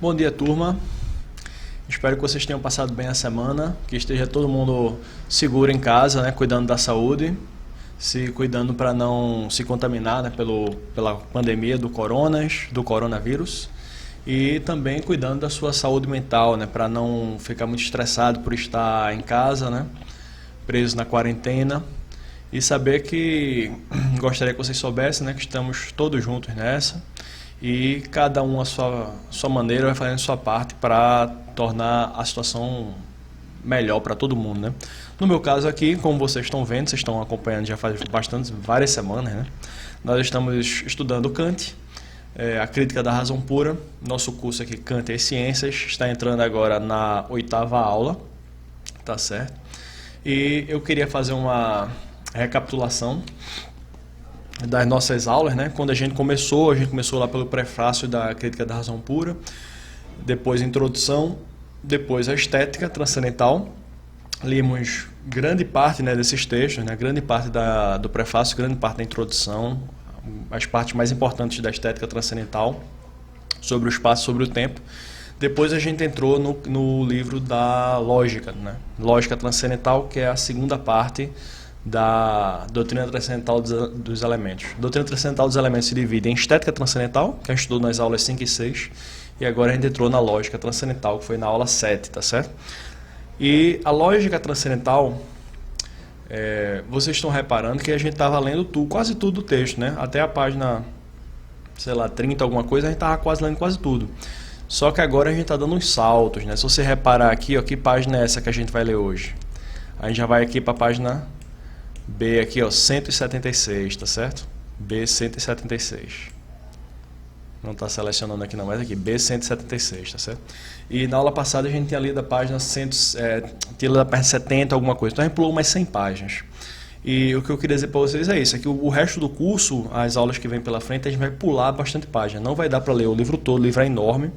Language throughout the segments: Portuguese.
Bom dia, turma. Espero que vocês tenham passado bem a semana, que esteja todo mundo seguro em casa, né, cuidando da saúde, se cuidando para não se contaminar, né, pela pandemia do coronavírus, e também cuidando da sua saúde mental, né, para não ficar muito estressado por estar em casa, né, preso na quarentena, e saber que gostaria que vocês soubessem, né, que estamos todos juntos nessa. E cada um a sua maneira vai fazendo a sua parte para tornar a situação melhor para todo mundo, né? No meu caso aqui, como vocês estão vendo, vocês estão acompanhando já faz várias semanas, né? Nós estamos estudando Kant, a crítica da razão pura. Nosso curso aqui, Kant e as Ciências, está entrando agora na 8ª aula, tá certo? E eu queria fazer uma recapitulação das nossas aulas, né? Quando a gente começou lá pelo prefácio da Crítica da Razão Pura, depois a introdução, depois a estética transcendental. Limos grande parte, né, desses textos, né? Grande parte do prefácio, grande parte da introdução, as partes mais importantes da estética transcendental, sobre o espaço, sobre o tempo. Depois a gente entrou no livro da lógica, né? Lógica transcendental, que é a segunda parte da doutrina transcendental dos elementos. A doutrina transcendental dos elementos se divide em estética transcendental, que a gente estudou nas aulas 5 e 6, e agora a gente entrou na lógica transcendental, que foi na aula 7, tá certo? E a lógica transcendental, vocês estão reparando que a gente estava lendo quase tudo do texto, né? Até a página, sei lá, 30 alguma coisa, a gente estava quase lendo quase tudo. Só que agora a gente está dando uns saltos, né? Se você reparar aqui, ó, que página é essa que a gente vai ler hoje? A gente já vai aqui para a página B aqui, ó, 176, tá certo? B 176. Não está selecionando aqui não, mas aqui, B 176, tá certo? E na aula passada a gente tinha lido a página 70, alguma coisa. Então a gente pulou umas 100 páginas. E o que eu queria dizer para vocês é isso, é que o resto do curso, as aulas que vêm pela frente, a gente vai pular bastante página. Não vai dar para ler o livro todo, o livro é enorme.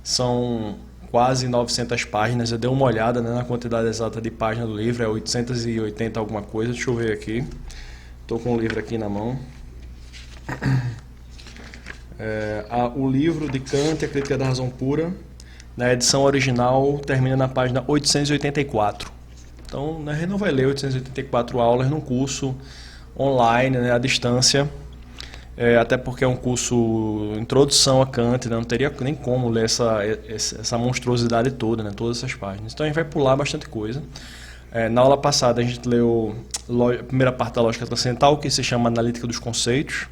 São quase 900 páginas, eu dei uma olhada, né, na quantidade exata de páginas do livro, é 880 alguma coisa, deixa eu ver aqui, estou com o livro aqui na mão. O livro de Kant, a Crítica da Razão Pura, na edição original, termina na página 884. Então, a gente não vai ler 884 aulas num curso online, né, à distância, até porque é um curso introdução a Kant, né? Não teria nem como ler essa monstruosidade toda, né? Todas essas páginas. Então a gente vai pular bastante coisa. Na aula passada a gente leu a primeira parte da lógica transcendental, que se chama Analítica dos Conceitos,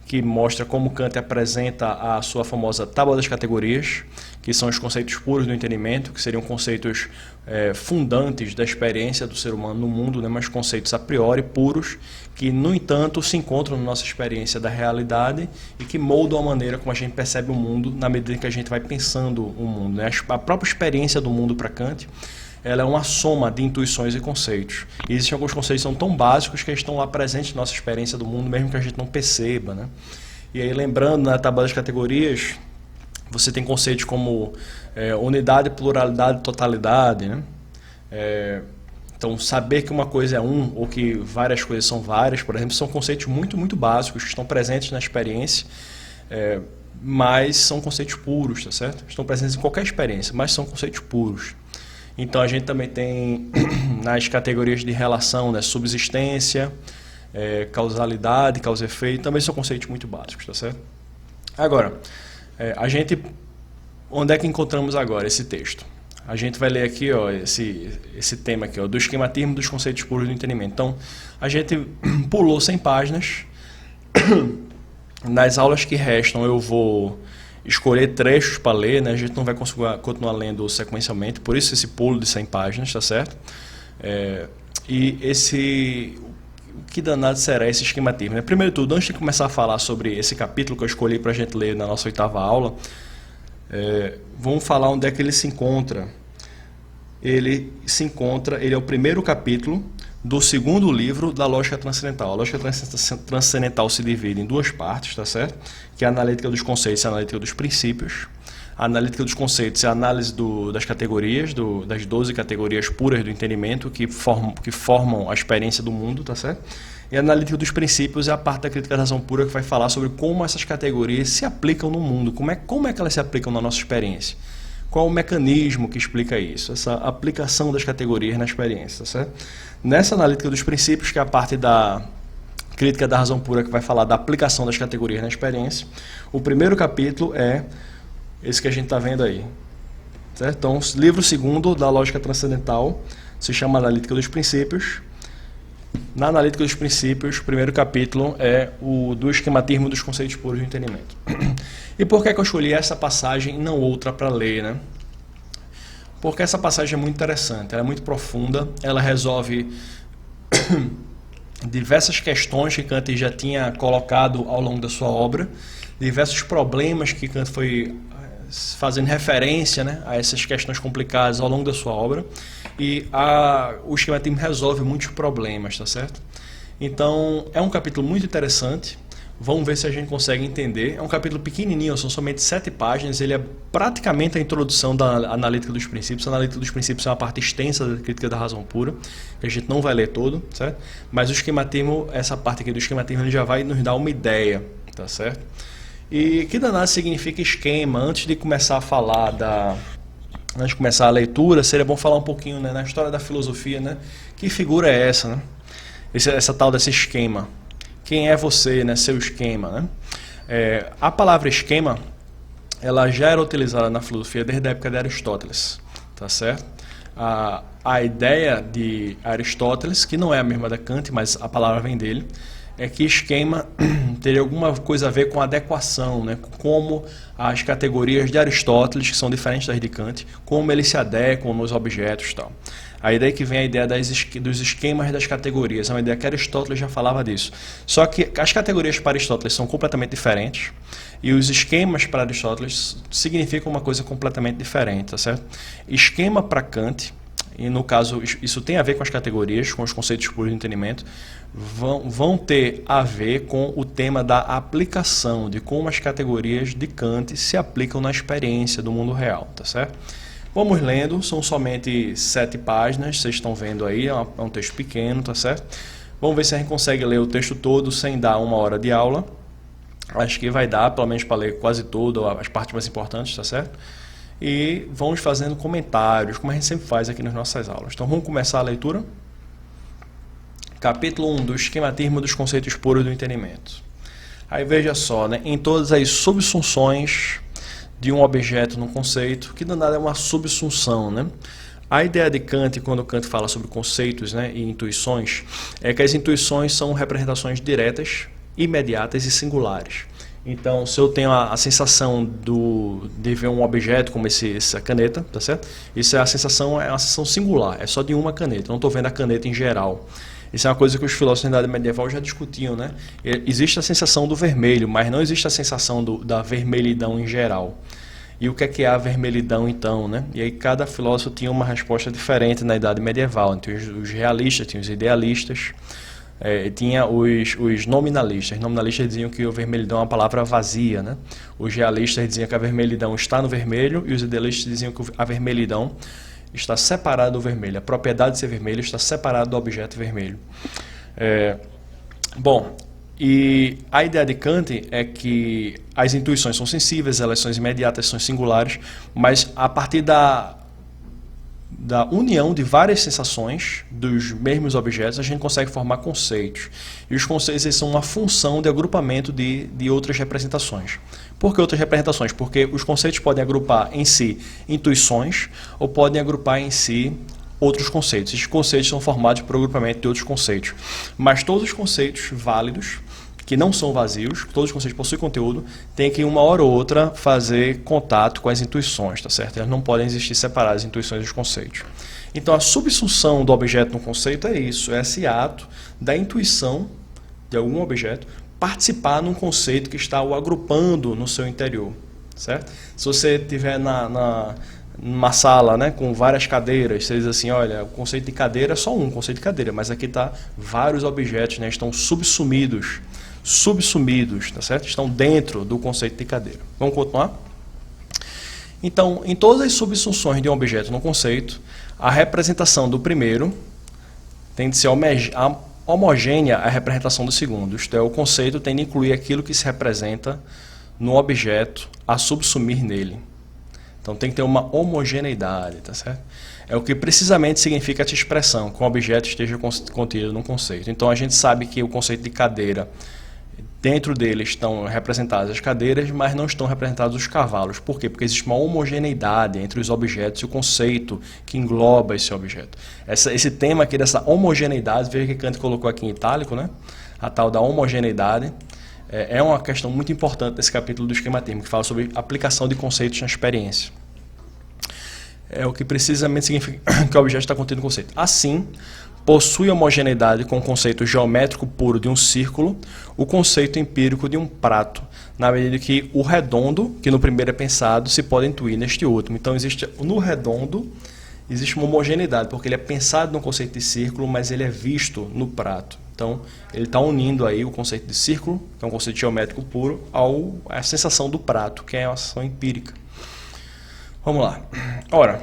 que mostra como Kant apresenta a sua famosa Tábua das Categorias, que são os conceitos puros do entendimento, que seriam conceitos fundantes da experiência do ser humano no mundo, né, mas conceitos a priori puros, que, no entanto, se encontram na nossa experiência da realidade e que moldam a maneira como a gente percebe o mundo na medida que a gente vai pensando o mundo, né? A própria experiência do mundo para Kant, ela é uma soma de intuições e conceitos. E existem alguns conceitos que são tão básicos que estão lá presentes na nossa experiência do mundo, mesmo que a gente não perceba, né? E aí, lembrando, na tabela das categorias, você tem conceitos como unidade, pluralidade, totalidade, né? Então, saber que uma coisa é ou que várias coisas são várias, por exemplo, são conceitos muito, muito básicos, que estão presentes na experiência, mas são conceitos puros, tá certo? Estão presentes em qualquer experiência, mas são conceitos puros. Então, a gente também tem nas categorias de relação, né, subsistência, causalidade, causa e efeito, também são conceitos muito básicos, tá certo? Agora, onde é que encontramos agora esse texto? A gente vai ler aqui, ó, esse tema aqui, ó, do esquematismo dos conceitos puros do entendimento. Então, a gente pulou 100 páginas. Nas aulas que restam, eu vou escolher trechos para ler, né? A gente não vai conseguir continuar lendo sequencialmente, por isso esse pulo de 100 páginas, tá certo? O que danado será esse esquematismo, né? Primeiro de tudo, antes de começar a falar sobre esse capítulo que eu escolhi para a gente ler na nossa 8ª aula, vamos falar onde é que ele se encontra. Ele é o primeiro capítulo do segundo livro da Lógica Transcendental. A Lógica Transcendental se divide em duas partes, tá certo? Que é a Analítica dos Conceitos e a Analítica dos Princípios. A analítica dos conceitos é a análise das categorias, das 12 categorias puras do entendimento que formam a experiência do mundo, tá certo? E a analítica dos princípios é a parte da crítica da razão pura que vai falar sobre como essas categorias se aplicam no mundo, como é que elas se aplicam na nossa experiência. Qual o mecanismo que explica isso, essa aplicação das categorias na experiência, tá certo? Nessa analítica dos princípios, que é a parte da crítica da razão pura que vai falar da aplicação das categorias na experiência, o primeiro capítulo é esse que a gente está vendo aí. Certo? Então, o livro segundo da lógica transcendental se chama Analítica dos Princípios. Na Analítica dos Princípios, o primeiro capítulo é o do esquematismo dos conceitos puros do entendimento. E por que eu escolhi essa passagem e não outra para ler, né? Porque essa passagem é muito interessante, ela é muito profunda, ela resolve diversas questões que Kant já tinha colocado ao longo da sua obra, diversos problemas que Kant foi fazendo referência, né, a essas questões complicadas ao longo da sua obra, e o esquematismo resolve muitos problemas, tá certo? Então, é um capítulo muito interessante, vamos ver se a gente consegue entender. É um capítulo pequenininho, são somente 7 páginas, ele é praticamente a introdução da analítica dos princípios. A analítica dos princípios é uma parte extensa da crítica da razão pura, que a gente não vai ler todo, certo? Mas o esquematismo, essa parte aqui do esquematismo, ele já vai nos dar uma ideia, tá certo? E que danado significa esquema? Antes de começar a falar antes de começar a leitura, seria bom falar um pouquinho, né, na história da filosofia, né? Que figura é essa, né? Essa tal desse esquema. Quem é você, né? Seu esquema, né? A palavra esquema, ela já era utilizada na filosofia desde a época de Aristóteles, tá certo? A ideia de Aristóteles, que não é a mesma da Kant, mas a palavra vem dele, é que esquema teria alguma coisa a ver com adequação, né? Como as categorias de Aristóteles, que são diferentes das de Kant, como eles se adequam nos objetos e tal. Aí daí que vem a ideia dos esquemas das categorias, é uma ideia que Aristóteles já falava disso. Só que as categorias para Aristóteles são completamente diferentes, e os esquemas para Aristóteles significam uma coisa completamente diferente, tá certo? Esquema para Kant, e no caso isso tem a ver com as categorias, com os conceitos puros de entendimento, vão ter a ver com o tema da aplicação, de como as categorias de Kant se aplicam na experiência do mundo real, tá certo? Vamos lendo, são somente 7 páginas, vocês estão vendo aí, é um texto pequeno, tá certo? Vamos ver se a gente consegue ler o texto todo sem dar 1 hora de aula. Acho que vai dar, pelo menos para ler quase tudo, as partes mais importantes, tá certo? E vamos fazendo comentários, como a gente sempre faz aqui nas nossas aulas. Então vamos começar a leitura. Capítulo 1 do esquematismo dos conceitos puros do entendimento. Aí veja só, né, em todas as subsunções de um objeto num conceito, que danado é uma subsunção, né? A ideia de Kant, quando Kant fala sobre conceitos, né, e intuições, é que as intuições são representações diretas, imediatas e singulares. Então, se eu tenho a sensação de ver um objeto como essa caneta, tá certo? Isso é uma sensação singular, é só de uma caneta, eu não estou vendo a caneta em geral. Isso é uma coisa que os filósofos da Idade Medieval já discutiam, né? Existe a sensação do vermelho, mas não existe a sensação da vermelhidão em geral. E o que é a vermelhidão, então, né? E aí cada filósofo tinha uma resposta diferente na Idade Medieval. Então, os realistas, tinha os idealistas, tinha os nominalistas. Os nominalistas diziam que o vermelhidão é uma palavra vazia, né? Os realistas diziam que a vermelhidão está no vermelho, e os idealistas diziam que a vermelhidão está separado do vermelho. A propriedade de ser vermelho está separada do objeto vermelho. Bom, e a ideia de Kant é que as intuições são sensíveis, elas são imediatas, são singulares, mas a partir da união de várias sensações dos mesmos objetos, a gente consegue formar conceitos. E os conceitos, eles são uma função de agrupamento de outras representações. Por que outras representações? Porque os conceitos podem agrupar em si intuições ou podem agrupar em si outros conceitos. Esses conceitos são formados por agrupamento de outros conceitos. Mas todos os conceitos válidos, que não são vazios, todos os conceitos possuem conteúdo, tem que uma hora ou outra fazer contato com as intuições, tá certo? Elas não podem existir separadas, as intuições dos conceitos. Então a subsunção do objeto no conceito é isso, é esse ato da intuição de algum objeto participar num conceito que está o agrupando no seu interior, certo? Se você estiver numa sala, né, com várias cadeiras, você diz assim, olha, o conceito de cadeira é só um conceito de cadeira, mas aqui está vários objetos, né, estão subsumidos, tá certo? Estão dentro do conceito de cadeira. Vamos continuar? Então, em todas as subsunções de um objeto no conceito, a representação do primeiro tem de ser homogênea à representação do segundo. Isto é, o conceito tem de incluir aquilo que se representa no objeto a subsumir nele. Então tem que ter uma homogeneidade, tá certo? É o que precisamente significa essa expressão, que o objeto esteja contido num conceito. Então a gente sabe que o conceito de cadeira, dentro dele estão representadas as cadeiras, mas não estão representados os cavalos. Por quê? Porque existe uma homogeneidade entre os objetos e o conceito que engloba esse objeto. Esse tema aqui dessa homogeneidade, veja que Kant colocou aqui em itálico, né? A tal da homogeneidade, é uma questão muito importante desse capítulo do esquema térmico, que fala sobre aplicação de conceitos na experiência. É o que precisamente significa que o objeto está contido no conceito. Assim, possui homogeneidade com o conceito geométrico puro de um círculo, o conceito empírico de um prato, na medida que o redondo, que no primeiro é pensado, se pode intuir neste último. Então, no redondo, existe uma homogeneidade, porque ele é pensado no conceito de círculo, mas ele é visto no prato. Então, ele está unindo aí o conceito de círculo, que é um conceito geométrico puro, à sensação do prato, que é a ação empírica. Vamos lá. Ora,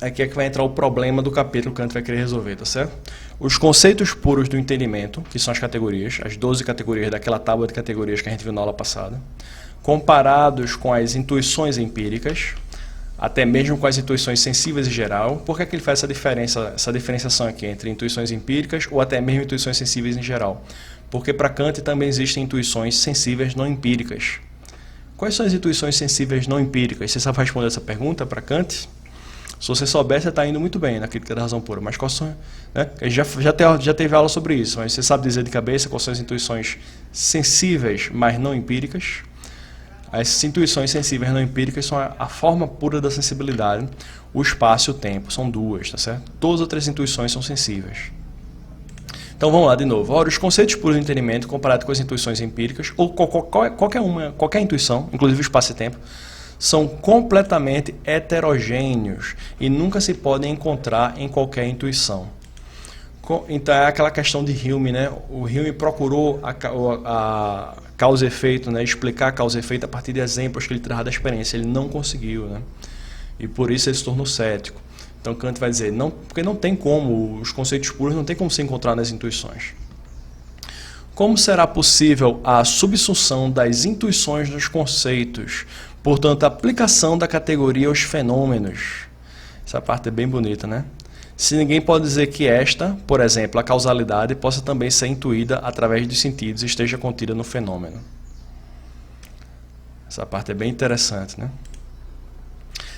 aqui é que vai entrar o problema do capítulo que Kant vai querer resolver, tá certo? Os conceitos puros do entendimento, que são as categorias, as 12 categorias daquela tábua de categorias que a gente viu na aula passada, comparados com as intuições empíricas, até mesmo com as intuições sensíveis em geral. Por que ele faz essa diferenciação aqui entre intuições empíricas ou até mesmo intuições sensíveis em geral? Porque para Kant também existem intuições sensíveis não empíricas. Quais são as intuições sensíveis não empíricas? Você sabe responder essa pergunta para Kant? Se você souber, você está indo muito bem na crítica da razão pura. Mas quais são, né? A gente já teve aula sobre isso, mas você sabe dizer de cabeça quais são as intuições sensíveis, mas não empíricas? As intuições sensíveis não empíricas são a forma pura da sensibilidade, o espaço e o tempo. São duas, tá certo? Todas as outras intuições são sensíveis. Então vamos lá de novo. Ora, os conceitos puros do entendimento, comparado com as intuições empíricas, ou qualquer intuição, inclusive o espaço e tempo, são completamente heterogêneos e nunca se podem encontrar em qualquer intuição. Então é aquela questão de Hume, né? O Hume procurou a causa e efeito, né? Explicar a causa e efeito a partir de exemplos que ele traz da experiência. Ele não conseguiu, né? E por isso ele se tornou cético. Então Kant vai dizer, porque não tem como, os conceitos puros não tem como se encontrar nas intuições. Como será possível a subsunção das intuições nos conceitos? Portanto, a aplicação da categoria aos fenômenos. Essa parte é bem bonita, né? Se ninguém pode dizer que esta, por exemplo, a causalidade, possa também ser intuída através dos sentidos e esteja contida no fenômeno. Essa parte é bem interessante, né?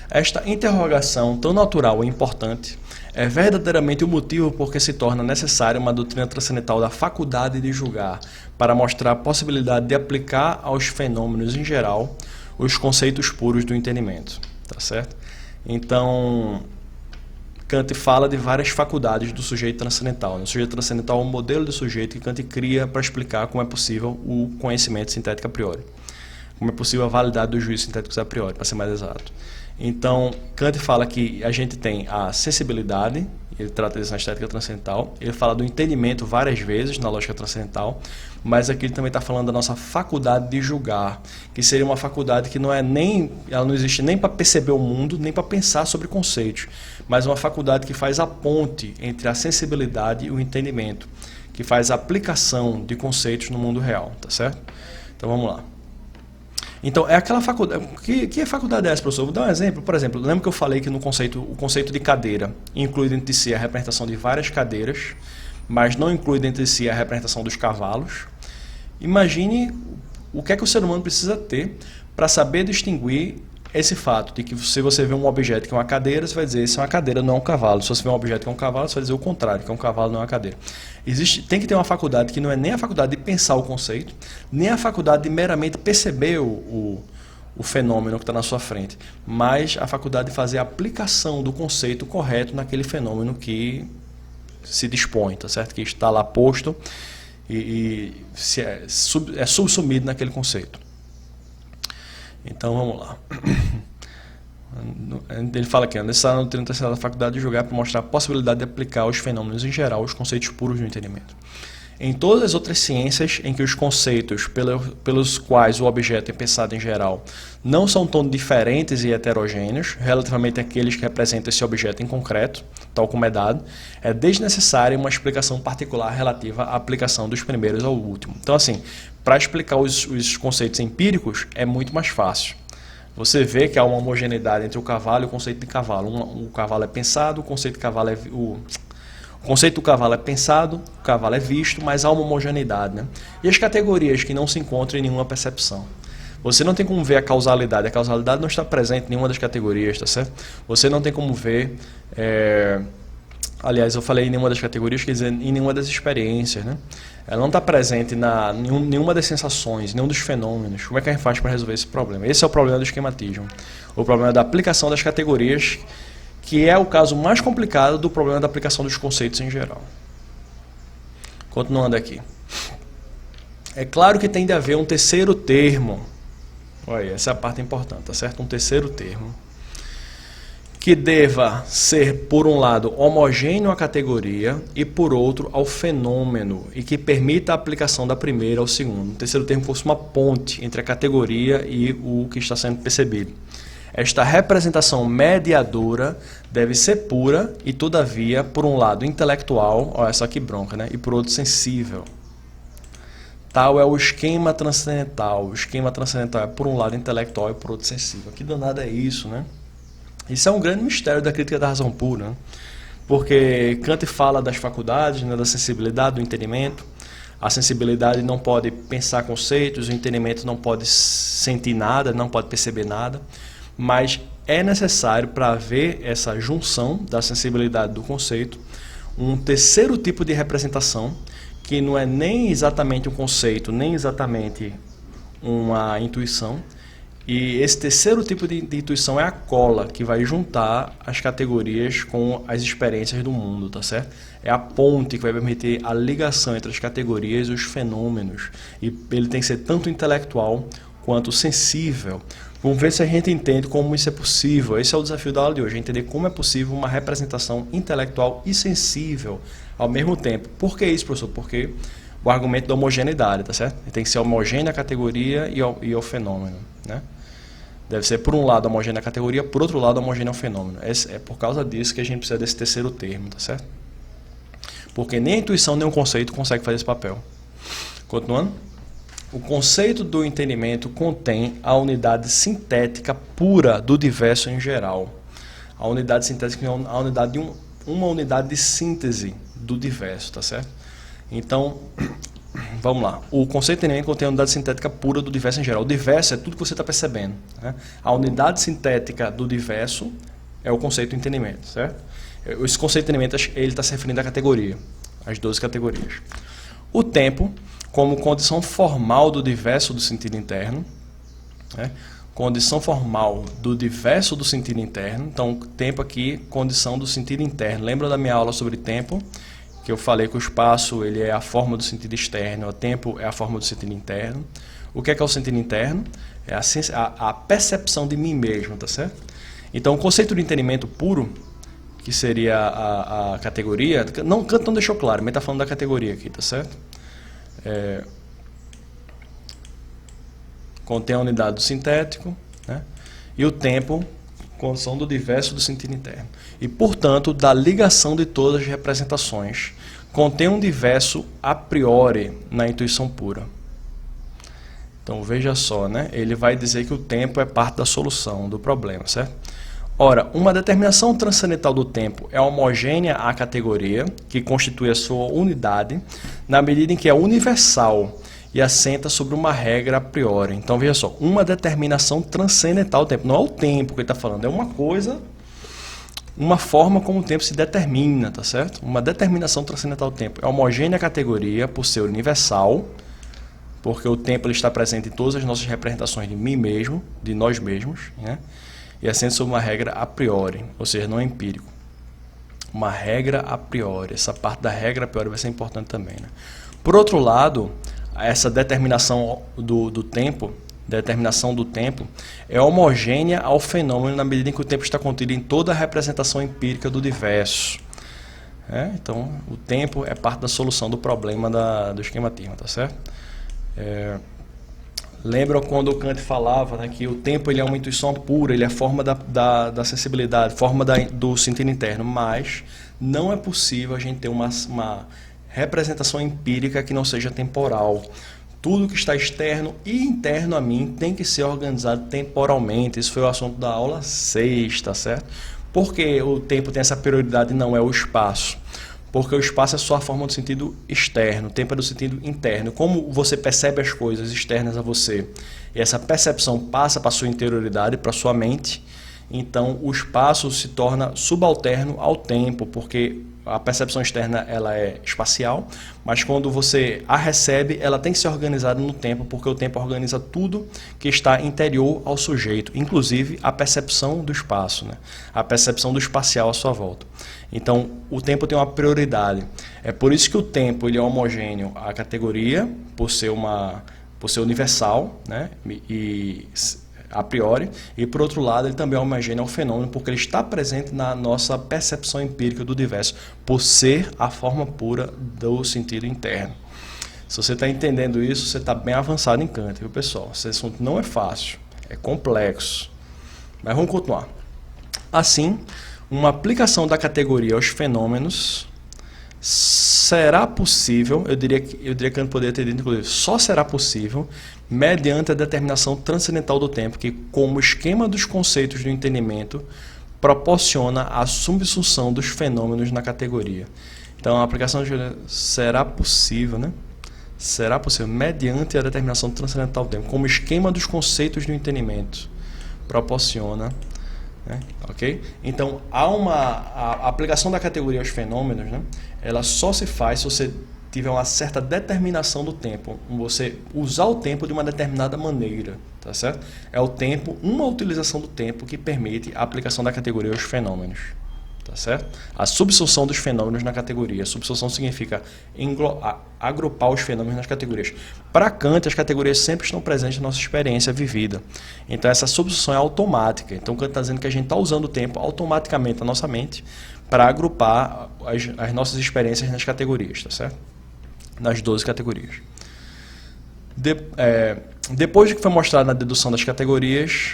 Esta interrogação tão natural e importante é verdadeiramente o motivo por que se torna necessária uma doutrina transcendental da faculdade de julgar, para mostrar a possibilidade de aplicar aos fenômenos em geral os conceitos puros do entendimento. Tá certo? Então, Kant fala de várias faculdades do sujeito transcendental. O sujeito transcendental é um modelo de sujeito que Kant cria para explicar como é possível o conhecimento sintético a priori. Como é possível a validade dos juízos sintéticos a priori, para ser mais exato. Então, Kant fala que a gente tem a sensibilidade, ele trata disso na estética transcendental, ele fala do entendimento várias vezes na lógica transcendental, mas aqui ele também está falando da nossa faculdade de julgar, que seria uma faculdade que ela não existe nem para perceber o mundo, nem para pensar sobre conceitos, mas uma faculdade que faz a ponte entre a sensibilidade e o entendimento, que faz a aplicação de conceitos no mundo real, tá certo? Então vamos lá. Então, é aquela faculdade... Que faculdade é essa, professor? Vou dar um exemplo. Por exemplo, lembra que eu falei que o conceito de cadeira inclui dentro de si a representação de várias cadeiras, mas não inclui dentro de si a representação dos cavalos? Imagine o que é que o ser humano precisa ter para saber distinguir esse fato de que se você vê um objeto que é uma cadeira, você vai dizer isso é uma cadeira, não é um cavalo. Se você vê um objeto que é um cavalo, você vai dizer o contrário, que é um cavalo, não é uma cadeira. Tem que ter uma faculdade que não é nem a faculdade de pensar o conceito, nem a faculdade de meramente perceber o fenômeno que está na sua frente, mas a faculdade de fazer a aplicação do conceito correto naquele fenômeno que se dispõe, tá certo? Que está lá posto e é subsumido naquele conceito. Então vamos lá. Ele fala aqui, é necessário no treino da faculdade de julgar para mostrar a possibilidade de aplicar aos fenômenos em geral os conceitos puros do entendimento. Em todas as outras ciências em que os conceitos pelos quais o objeto é pensado em geral não são tão diferentes e heterogêneos, relativamente àqueles que representam esse objeto em concreto, tal como é dado, é desnecessária uma explicação particular relativa à aplicação dos primeiros ao último. Então, assim, para explicar os conceitos empíricos é muito mais fácil. Você vê que há uma homogeneidade entre o cavalo e o conceito de cavalo. O cavalo é pensado, o conceito de cavalo é... O conceito do cavalo é pensado, o cavalo é visto, mas há uma homogeneidade, né? E as categorias que não se encontram em nenhuma percepção. Você não tem como ver a causalidade não está presente em nenhuma das categorias, tá certo? Você não tem como ver... Aliás, eu falei em nenhuma das categorias, quer dizer, em nenhuma das experiências, né? Ela não está presente em nenhuma das sensações, nenhum dos fenômenos. Como é que a gente faz para resolver esse problema? Esse é o problema do esquematismo. O problema da aplicação das categorias, que é o caso mais complicado do problema da aplicação dos conceitos em geral. Continuando aqui. É claro que tem de haver um terceiro termo. Olha, essa é a parte importante, tá certo? Um terceiro termo. Que deva ser, por um lado, homogêneo à categoria e, por outro, ao fenômeno, e que permita a aplicação da primeira ao segundo. O terceiro termo fosse uma ponte entre a categoria e o que está sendo percebido. Esta representação mediadora deve ser pura e, todavia, por um lado intelectual, olha essa aqui bronca, né? E por outro sensível. Tal é o esquema transcendental. O esquema transcendental é por um lado intelectual e por outro sensível. Que danado é isso, né? Isso é um grande mistério da crítica da razão pura, né? Porque Kant fala das faculdades, né, da sensibilidade, do entendimento. A sensibilidade não pode pensar conceitos, o entendimento não pode sentir nada, não pode perceber nada. Mas é necessário, para haver essa junção da sensibilidade do conceito, um terceiro tipo de representação, que não é nem exatamente um conceito, nem exatamente uma intuição. E esse terceiro tipo de intuição é a cola, que vai juntar as categorias com as experiências do mundo, tá certo? É a ponte que vai permitir a ligação entre as categorias e os fenômenos. E ele tem que ser tanto intelectual quanto sensível. Vamos ver se a gente entende como isso é possível. Esse é o desafio da aula de hoje, entender como é possível uma representação intelectual e sensível ao mesmo tempo. Por que isso, professor? Porque o argumento da homogeneidade, tá certo? Tem que ser homogênea a categoria e ao fenômeno, né? Deve ser, por um lado, homogênea a categoria, por outro lado, homogênea ao fenômeno. É por causa disso que a gente precisa desse terceiro termo, tá certo? Porque nem a intuição, nem o conceito consegue fazer esse papel. Continuando. O conceito do entendimento contém a unidade sintética pura do diverso em geral. A unidade sintética é a unidade de uma unidade de síntese do diverso, tá certo? Então, vamos lá. O conceito de entendimento contém a unidade sintética pura do diverso em geral. O diverso é tudo que você está percebendo, né? A unidade sintética do diverso é o conceito de entendimento, certo? Esse conceito de entendimento ele está se referindo à categoria, às 12 categorias. O tempo, como condição formal do diverso do sentido interno, né? Condição formal do diverso do sentido interno. Então, tempo aqui, condição do sentido interno. Lembra da minha aula sobre tempo? Que eu falei que o espaço ele é a forma do sentido externo, o tempo é a forma do sentido interno. O que é o sentido interno? É a percepção de mim mesmo, tá certo? Então, o conceito de entendimento puro, que seria a categoria, Kant não deixou claro, mas está falando da categoria aqui, tá certo? Contém a unidade do sintético, né? E o tempo, condição do diverso do sentido interno. E, portanto, da ligação de todas as representações. Contém um diverso a priori na intuição pura. Então, veja só, né? Ele vai dizer que o tempo é parte da solução do problema, certo? Ora, uma determinação transcendental do tempo é homogênea à categoria, que constitui a sua unidade, na medida em que é universal e assenta sobre uma regra a priori. Então, veja só, uma determinação transcendental do tempo. Não é o tempo que ele está falando, é uma coisa, uma forma como o tempo se determina, tá certo? Uma determinação transcendental do tempo. É homogênea à categoria por ser universal, porque o tempo ele está presente em todas as nossas representações de mim mesmo, de nós mesmos, né? E assenta sobre uma regra a priori, ou seja, não é empírico. Uma regra a priori. Essa parte da regra a priori vai ser importante também, né? Por outro lado, essa determinação do tempo é homogênea ao fenômeno na medida em que o tempo está contido em toda a representação empírica do diverso. Então, o tempo é parte da solução do problema do esquematismo, tá certo? Lembram quando o Kant falava, né, que o tempo ele é uma intuição pura, ele é a forma da sensibilidade, forma do sentido interno, mas não é possível a gente ter uma representação empírica que não seja temporal. Tudo que está externo e interno a mim tem que ser organizado temporalmente. Isso foi o assunto da aula 6, tá certo? Por que o tempo tem essa prioridade e não é o espaço? Porque o espaço é só a forma do sentido externo, o tempo é do sentido interno. Como você percebe as coisas externas a você, e essa percepção passa para a sua interioridade, para a sua mente, então o espaço se torna subalterno ao tempo, porque a percepção externa ela é espacial, mas quando você a recebe, ela tem que ser organizada no tempo, porque o tempo organiza tudo que está interior ao sujeito, inclusive a percepção do espaço, né? A percepção do espacial à sua volta. Então, o tempo tem uma prioridade. É por isso que o tempo ele é homogêneo à categoria, por ser universal, né? E a priori, e por outro lado ele também é homogêneo ao fenômeno, porque ele está presente na nossa percepção empírica do universo, por ser a forma pura do sentido interno. Se você está entendendo isso, você está bem avançado em Kant, viu, pessoal? Esse assunto não é fácil, é complexo. Mas vamos continuar. Assim, uma aplicação da categoria aos fenômenos será possível, eu diria que Kant poderia ter dito, inclusive, só será possível mediante a determinação transcendental do tempo, que, como esquema dos conceitos do entendimento, proporciona a subsunção dos fenômenos na categoria. Então, a aplicação será possível, né? Será possível mediante a determinação transcendental do tempo, como esquema dos conceitos do entendimento, proporciona. Ok? Então, a aplicação da categoria aos fenômenos, né, ela só se faz se você tiver uma certa determinação do tempo, você usar o tempo de uma determinada maneira, tá certo? É o tempo, uma utilização do tempo que permite a aplicação da categoria aos fenômenos, tá certo? A subsunção dos fenômenos na categoria. Subsunção significa agrupar os fenômenos nas categorias. Para Kant, as categorias sempre estão presentes na nossa experiência vivida. Então, essa subsunção é automática. Então, Kant está dizendo que a gente está usando o tempo automaticamente na nossa mente para agrupar as nossas experiências nas categorias, tá certo? Nas 12 categorias. Depois de que foi mostrado na dedução das categorias,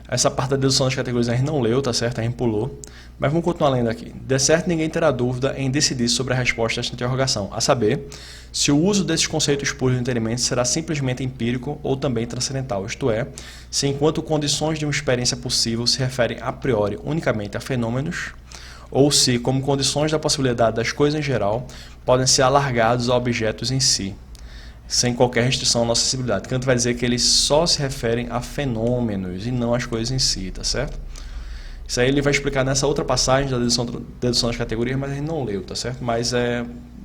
essa parte da dedução das categorias a gente não leu, tá certo? A gente pulou. Mas vamos continuar lendo aqui. De certo, ninguém terá dúvida em decidir sobre a resposta a esta interrogação, a saber, se o uso desses conceitos puros do entendimento será simplesmente empírico ou também transcendental, isto é, se enquanto condições de uma experiência possível se referem a priori unicamente a fenômenos, ou se, como condições da possibilidade das coisas em geral, podem ser alargados a objetos em si, sem qualquer restrição à nossa sensibilidade. Kant vai dizer que eles só se referem a fenômenos e não às coisas em si, tá certo? Isso aí ele vai explicar nessa outra passagem da dedução das categorias, mas a gente não leu, tá certo? Mas do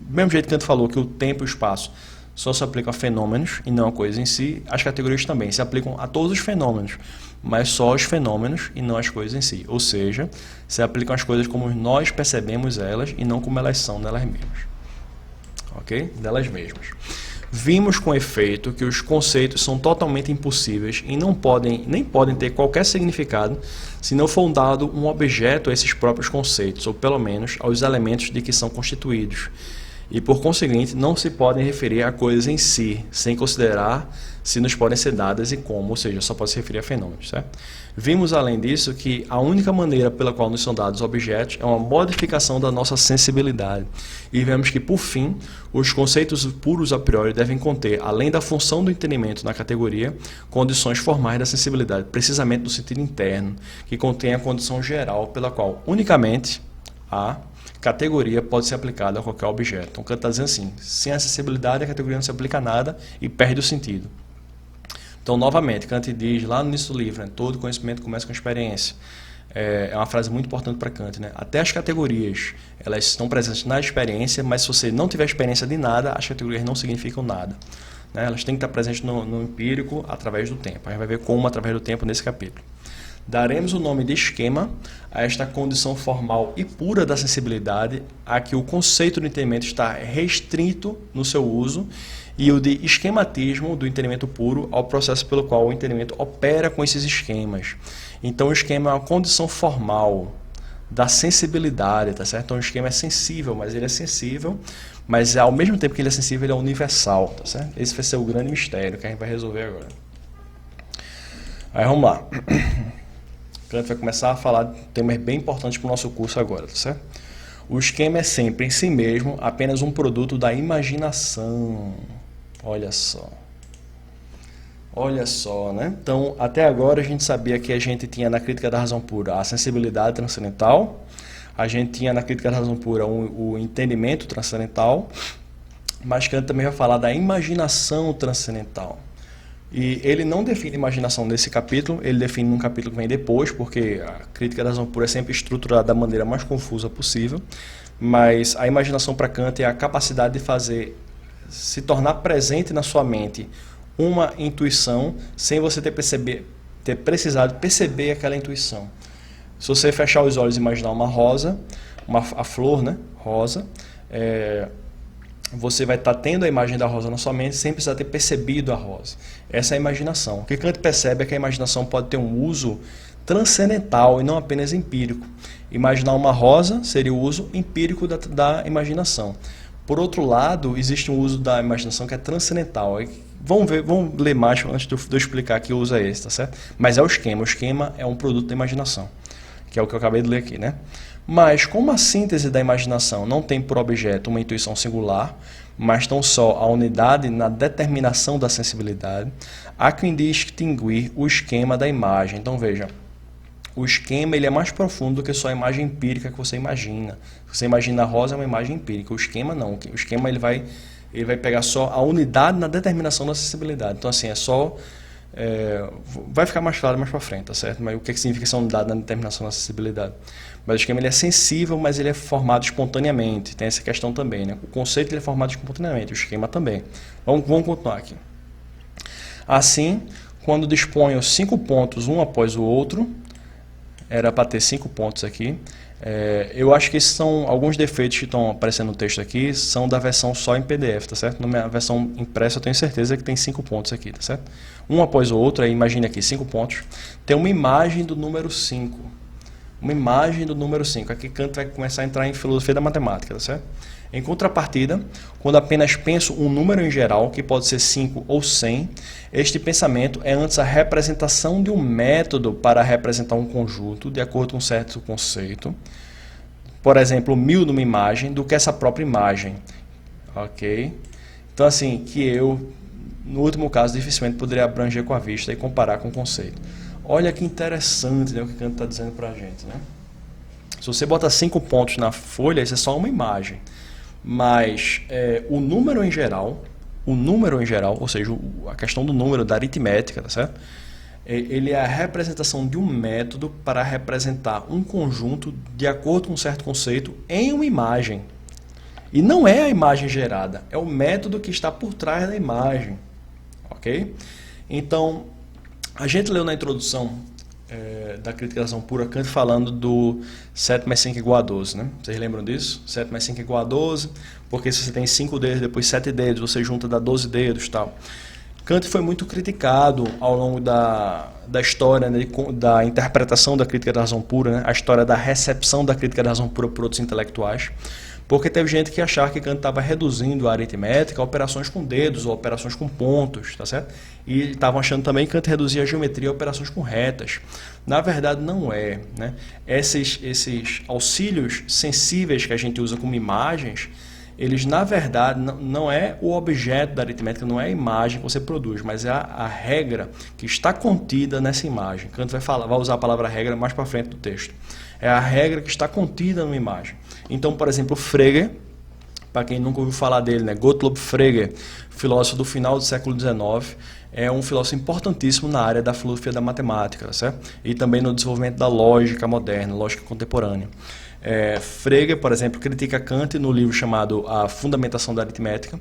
mesmo jeito que Kant falou que o tempo e o espaço só se aplicam a fenômenos e não a coisas em si, as categorias também se aplicam a todos os fenômenos, mas só aos fenômenos e não às coisas em si. Ou seja, se aplicam as coisas como nós percebemos elas e não como elas são delas mesmas. Ok? Delas mesmas. Vimos com efeito que os conceitos são totalmente impossíveis e nem podem ter qualquer significado se não for dado um objeto a esses próprios conceitos, ou pelo menos aos elementos de que são constituídos. E, por conseguinte, não se podem referir a coisas em si, sem considerar se nos podem ser dadas e como, ou seja, só pode se referir a fenômenos. Certo? Vimos, além disso, que a única maneira pela qual nos são dados objetos é uma modificação da nossa sensibilidade. E vemos que, por fim, os conceitos puros a priori devem conter, além da função do entendimento na categoria, condições formais da sensibilidade, precisamente no sentido interno, que contém a condição geral pela qual unicamente a categoria pode ser aplicada a qualquer objeto. Então, Kant está dizendo assim, sem acessibilidade a categoria não se aplica a nada e perde o sentido. Então, novamente, Kant diz lá no início do livro, né, todo conhecimento começa com experiência. É uma frase muito importante para Kant. Né? Até as categorias, elas estão presentes na experiência, mas se você não tiver experiência de nada, as categorias não significam nada. Né? Elas têm que estar presentes no empírico através do tempo. A gente vai ver como através do tempo nesse capítulo. Daremos o nome de esquema a esta condição formal e pura da sensibilidade a que o conceito do entendimento está restrito no seu uso e o de esquematismo do entendimento puro ao processo pelo qual o entendimento opera com esses esquemas. Então, o esquema é uma condição formal da sensibilidade, tá certo? Então o esquema é sensível, mas ele é sensível, mas ao mesmo tempo que ele é sensível, ele é universal, tá certo? Esse vai ser o grande mistério que a gente vai resolver agora. Aí vamos lá. Kant vai começar a falar de temas bem importantes para o nosso curso agora, tá certo? O esquema é sempre em si mesmo apenas um produto da imaginação. Olha só. Olha só, né? Então, até agora a gente sabia que a gente tinha na crítica da razão pura a sensibilidade transcendental, a gente tinha na crítica da razão pura o entendimento transcendental, mas Kant também vai falar da imaginação transcendental. E ele não define imaginação nesse capítulo, ele define num capítulo que vem depois, porque a crítica da razão pura é sempre estruturada da maneira mais confusa possível, mas a imaginação para Kant é a capacidade de fazer, se tornar presente na sua mente uma intuição sem você ter precisado perceber aquela intuição. Se você fechar os olhos e imaginar uma rosa, a flor, né, rosa, você vai estar tendo a imagem da rosa na sua mente sem precisar ter percebido a rosa. Essa é a imaginação. O que Kant percebe é que a imaginação pode ter um uso transcendental e não apenas empírico. Imaginar uma rosa seria o uso empírico da imaginação. Por outro lado, existe um uso da imaginação que é transcendental. Vamos ler mais antes de eu explicar que uso é esse, tá certo? Mas é o esquema. O esquema é um produto da imaginação, que é o que eu acabei de ler aqui, né? Mas como a síntese da imaginação não tem por objeto uma intuição singular, mas tão só a unidade na determinação da sensibilidade, há que distinguir o esquema da imagem. Então veja, o esquema ele é mais profundo do que só a imagem empírica que você imagina. Você imagina a rosa é uma imagem empírica, o esquema não. O esquema ele vai pegar só a unidade na determinação da sensibilidade. Então assim, vai ficar mais claro mais para frente, tá certo? Mas o que significa essa unidade na determinação da sensibilidade? Mas o esquema ele é sensível, mas ele é formado espontaneamente. Tem essa questão também, né? O conceito ele é formado espontaneamente, o esquema também. Vamos continuar aqui. Assim, quando disponho 5 pontos um após o outro, era para ter 5 pontos aqui. Eu acho que esses são alguns defeitos que estão aparecendo no texto aqui, são da versão só em PDF, tá certo? Na minha versão impressa eu tenho certeza que tem 5 pontos aqui, tá certo? Um após o outro, aí imagine aqui 5 pontos. Tem uma imagem do número 5. Uma imagem do número 5. Aqui Kant vai começar a entrar em filosofia da matemática, tá certo? Em contrapartida, quando apenas penso um número em geral, que pode ser 5 ou 100, este pensamento é antes a representação de um método para representar um conjunto, de acordo com um certo conceito. Por exemplo, 1000 numa imagem, do que essa própria imagem. Ok? Então, assim, que eu, no último caso, dificilmente poderia abranger com a vista e comparar com o conceito. Olha que interessante, né, o que Kant está dizendo para a gente, né? Se você bota 5 pontos na folha, isso é só uma imagem. Mas o número em geral, ou seja, a questão do número, da aritmética, tá certo? Ele é a representação de um método para representar um conjunto de acordo com um certo conceito em uma imagem. E não é a imagem gerada, é o método que está por trás da imagem. Ok? Então, a gente leu na introdução da crítica da razão pura Kant falando do 7 mais 5 igual a 12, né? Vocês lembram disso? 7 mais 5 igual a 12, porque se você tem 5 dedos, depois 7 dedos, você junta dá 12 dedos e tal. Kant foi muito criticado ao longo da história, né, da interpretação da crítica da razão pura, né? A história da recepção da crítica da razão pura por outros intelectuais, porque teve gente que achava que Kant estava reduzindo a aritmética a operações com dedos ou operações com pontos, tá certo? E estavam achando também que Kant reduzia a geometria a operações com retas. Na verdade, não é, né? Esses auxílios sensíveis que a gente usa como imagens, eles, na verdade, não é o objeto da aritmética, não é a imagem que você produz, mas é a regra que está contida nessa imagem. Kant vai usar a palavra regra mais para frente do texto. É a regra que está contida numa imagem. Então, por exemplo, Frege, para quem nunca ouviu falar dele, né? Gottlob Frege, filósofo do final do século XIX, é um filósofo importantíssimo na área da filosofia da matemática, certo? E também no desenvolvimento da lógica moderna, lógica contemporânea. Frege, por exemplo, critica Kant no livro chamado A Fundamentação da Aritmética,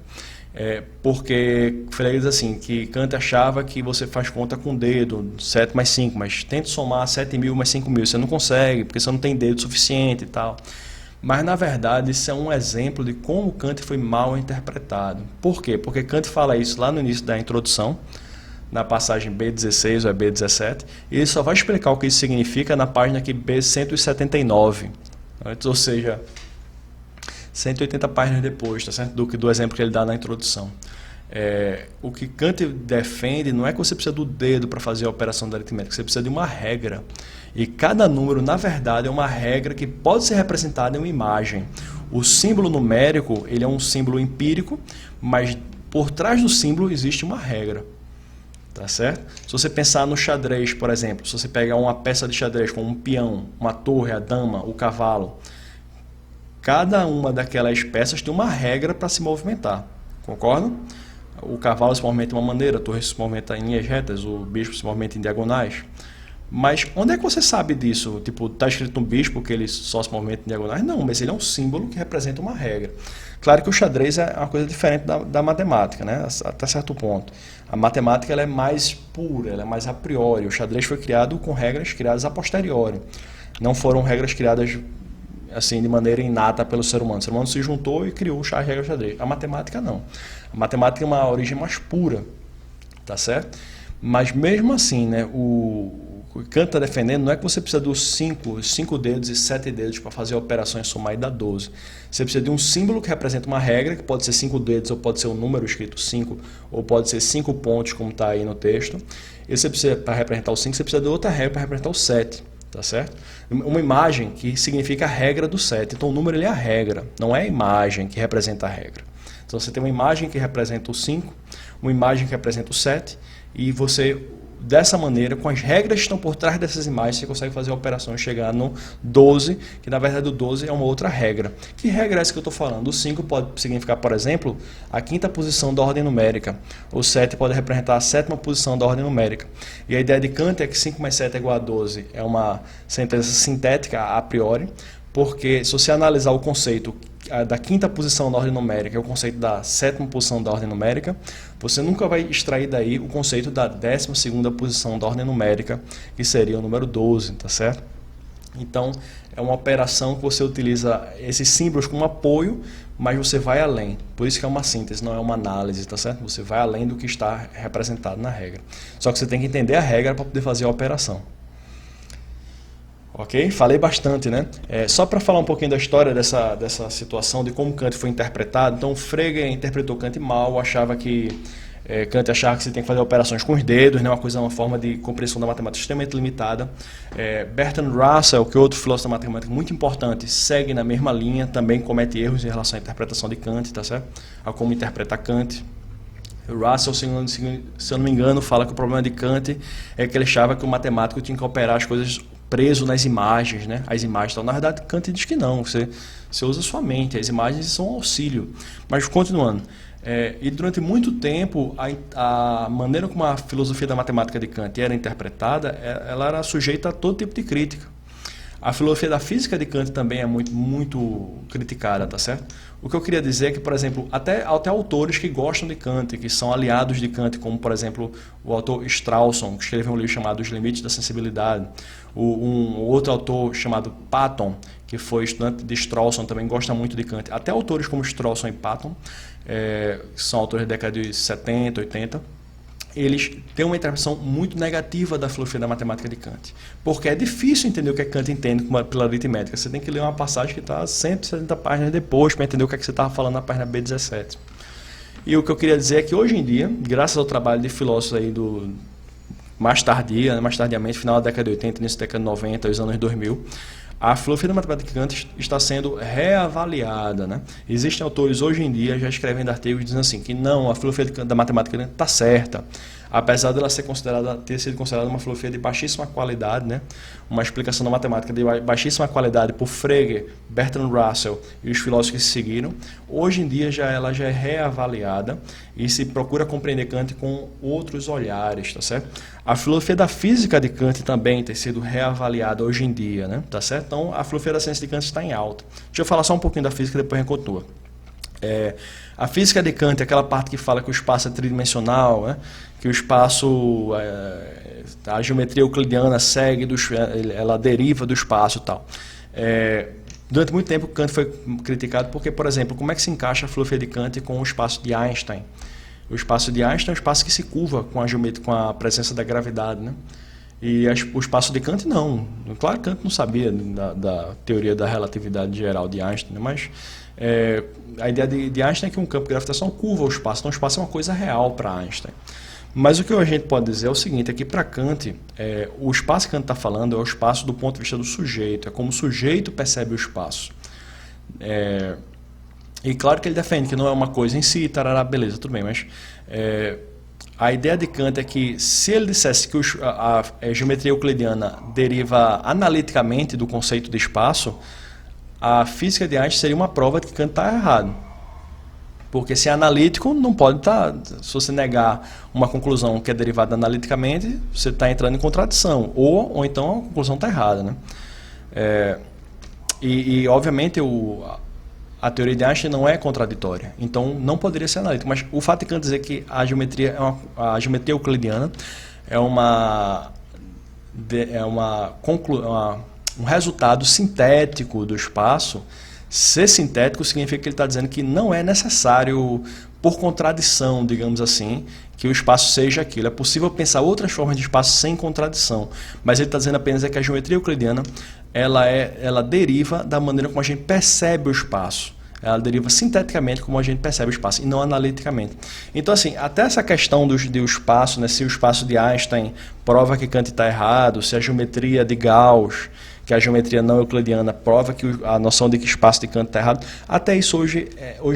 porque Frege diz assim, que Kant achava que você faz conta com o dedo, 7 mais 5, mas tente somar 7.000 mais 5.000, você não consegue, porque você não tem dedo suficiente e tal. Mas, na verdade, isso é um exemplo de como Kant foi mal interpretado. Por quê? Porque Kant fala isso lá no início da introdução, na passagem B16 ou B17, e ele só vai explicar o que isso significa na página aqui B179, ou seja, 180 páginas depois, tá certo? Do exemplo que ele dá na introdução. O que Kant defende não é que você precisa do dedo para fazer a operação da aritmética, você precisa de uma regra. E cada número, na verdade, é uma regra que pode ser representada em uma imagem. O símbolo numérico, ele é um símbolo empírico, mas por trás do símbolo existe uma regra. Tá certo? Se você pensar no xadrez, por exemplo, se você pegar uma peça de xadrez como um peão, uma torre, a dama, o cavalo, cada uma daquelas peças tem uma regra para se movimentar. Concordam? O cavalo se movimenta de uma maneira, a torre se movimenta em linhas retas, o bispo se movimenta em diagonais. Mas onde é que você sabe disso? Tipo, está escrito no bispo que ele só se movimenta em diagonais? Não, mas ele é um símbolo que representa uma regra. Claro que o xadrez é uma coisa diferente da matemática, né? Até certo ponto. A matemática ela é mais pura, ela é mais a priori. O xadrez foi criado com regras criadas a posteriori. Não foram regras criadas assim de maneira inata pelo ser humano. O ser humano se juntou e criou as regras do xadrez. A matemática não. A matemática tem uma origem mais pura, tá certo? Mas mesmo assim, né, o Kant está defendendo não é que você precisa dos 5 dedos e 7 dedos para fazer a operação e somar e dar 12. Você precisa de um símbolo que representa uma regra, que pode ser 5 dedos, ou pode ser um número escrito 5, ou pode ser 5 pontos, como está aí no texto. E você precisa, para representar o 5, você precisa de outra regra para representar o 7. Tá certo? Uma imagem que significa a regra do 7. Então o número ele é a regra, não é a imagem que representa a regra. Então você tem uma imagem que representa o 5, uma imagem que representa o 7, e você, dessa maneira, com as regras que estão por trás dessas imagens, você consegue fazer a operação e chegar no 12, que na verdade o 12 é uma outra regra. Que regra é essa que eu estou falando? O 5 pode significar, por exemplo, a 5ª posição da ordem numérica. O 7 pode representar a 7ª posição da ordem numérica. E a ideia de Kant é que 5 mais 7 é igual a 12. É uma sentença sintética a priori, porque se você analisar o conceito da 5ª posição da ordem numérica e o conceito da 7ª posição da ordem numérica, você nunca vai extrair daí o conceito da 12ª posição da ordem numérica, que seria o número 12, tá certo? Então, é uma operação que você utiliza esses símbolos como apoio, mas você vai além. Por isso que é uma síntese, não é uma análise, tá certo? Você vai além do que está representado na regra. Só que você tem que entender a regra para poder fazer a operação. Ok? Falei bastante, né? Só para falar um pouquinho da história dessa situação, de como Kant foi interpretado. Então, Frege interpretou Kant mal, achava que Kant achava que você tem que fazer operações com os dedos, né? Uma forma de compreensão da matemática extremamente limitada. Bertrand Russell, que é outro filósofo da matemática muito importante, segue na mesma linha, também comete erros em relação à interpretação de Kant, tá certo? A como interpretar Kant. Russell, se eu não me engano, fala que o problema de Kant é que ele achava que o matemático tinha que operar as coisas preso nas imagens, né? As imagens. Então, na verdade, Kant diz que não. Você usa sua mente. As imagens são um auxílio. Mas, continuando. E durante muito tempo, a maneira como a filosofia da matemática de Kant era interpretada, ela era sujeita a todo tipo de crítica. A filosofia da física de Kant também é muito criticada, tá certo? O que eu queria dizer é que, por exemplo, até autores que gostam de Kant, que são aliados de Kant, como, por exemplo, o autor Strawson, que escreveu um livro chamado Os Limites da Sensibilidade, um outro autor chamado Patton, que foi estudante de Strawson, também gosta muito de Kant. Até autores como Strawson e Patton, que são autores da década de 70, 80, eles têm uma interpretação muito negativa da filosofia da matemática de Kant. Porque é difícil entender o que Kant entende pela aritmética. Você tem que ler uma passagem que está 170 páginas depois para entender o que você estava falando na página B17. E o que eu queria dizer é que hoje em dia, graças ao trabalho de filósofos aí mais tardiamente, final da década de 80, início da década de 90, os anos 2000, a filosofia da matemática de Kant está sendo reavaliada, né? Existem autores hoje em dia já escrevendo artigos dizendo assim que não, a filosofia da matemática de Kant está certa, apesar dela ter sido considerada uma filosofia de baixíssima qualidade, né? Uma explicação da matemática de baixíssima qualidade por Frege, Bertrand Russell e os filósofos que se seguiram. Hoje em dia ela já é reavaliada e se procura compreender Kant com outros olhares, tá certo? A filosofia da física de Kant também tem sido reavaliada hoje em dia, né? Tá certo? Então a filosofia da ciência de Kant está em alta. Deixa eu falar só um pouquinho da física e depois a gente continua. A física de Kant é aquela parte que fala que o espaço é tridimensional, né? Que o espaço, a geometria euclidiana segue, ela deriva do espaço e tal. Durante muito tempo Kant foi criticado porque, por exemplo, como é que se encaixa a filosofia de Kant com o espaço de Einstein? O espaço de Einstein é um espaço que se curva com a geometria, com a presença da gravidade, né? E o espaço de Kant não. Claro que Kant não sabia da teoria da relatividade geral de Einstein, né? Mas a ideia de Einstein é que um campo de gravitação curva o espaço. Então o espaço é uma coisa real para Einstein. Mas o que a gente pode dizer é o seguinte, é que para Kant, o espaço que Kant está falando é o espaço do ponto de vista do sujeito, é como o sujeito percebe o espaço. E claro que ele defende que não é uma coisa em si, tarará, beleza, tudo bem, mas a ideia de Kant é que se ele dissesse que a geometria euclidiana deriva analiticamente do conceito de espaço, a física de Einstein seria uma prova de que Kant está errado. Porque se é analítico, não pode estar... Se você negar uma conclusão que é derivada analiticamente, você está entrando em contradição. Ou então a conclusão está errada, né? Obviamente, a teoria de Einstein não é contraditória. Então, não poderia ser analítico. Mas o fato de Kant dizer que a geometria euclidiana é um resultado sintético do espaço. Ser sintético significa que ele está dizendo que não é necessário, por contradição, digamos assim, que o espaço seja aquilo. É possível pensar outras formas de espaço sem contradição. Mas ele está dizendo apenas que a geometria euclidiana ela deriva da maneira como a gente percebe o espaço. Ela deriva sinteticamente como a gente percebe o espaço, e não analiticamente. Então, assim, até essa questão do espaço, né, se o espaço de Einstein prova que Kant está errado, se a geometria de Gauss, que a geometria não euclidiana prova que a noção de que espaço de Kant está errado, até isso hoje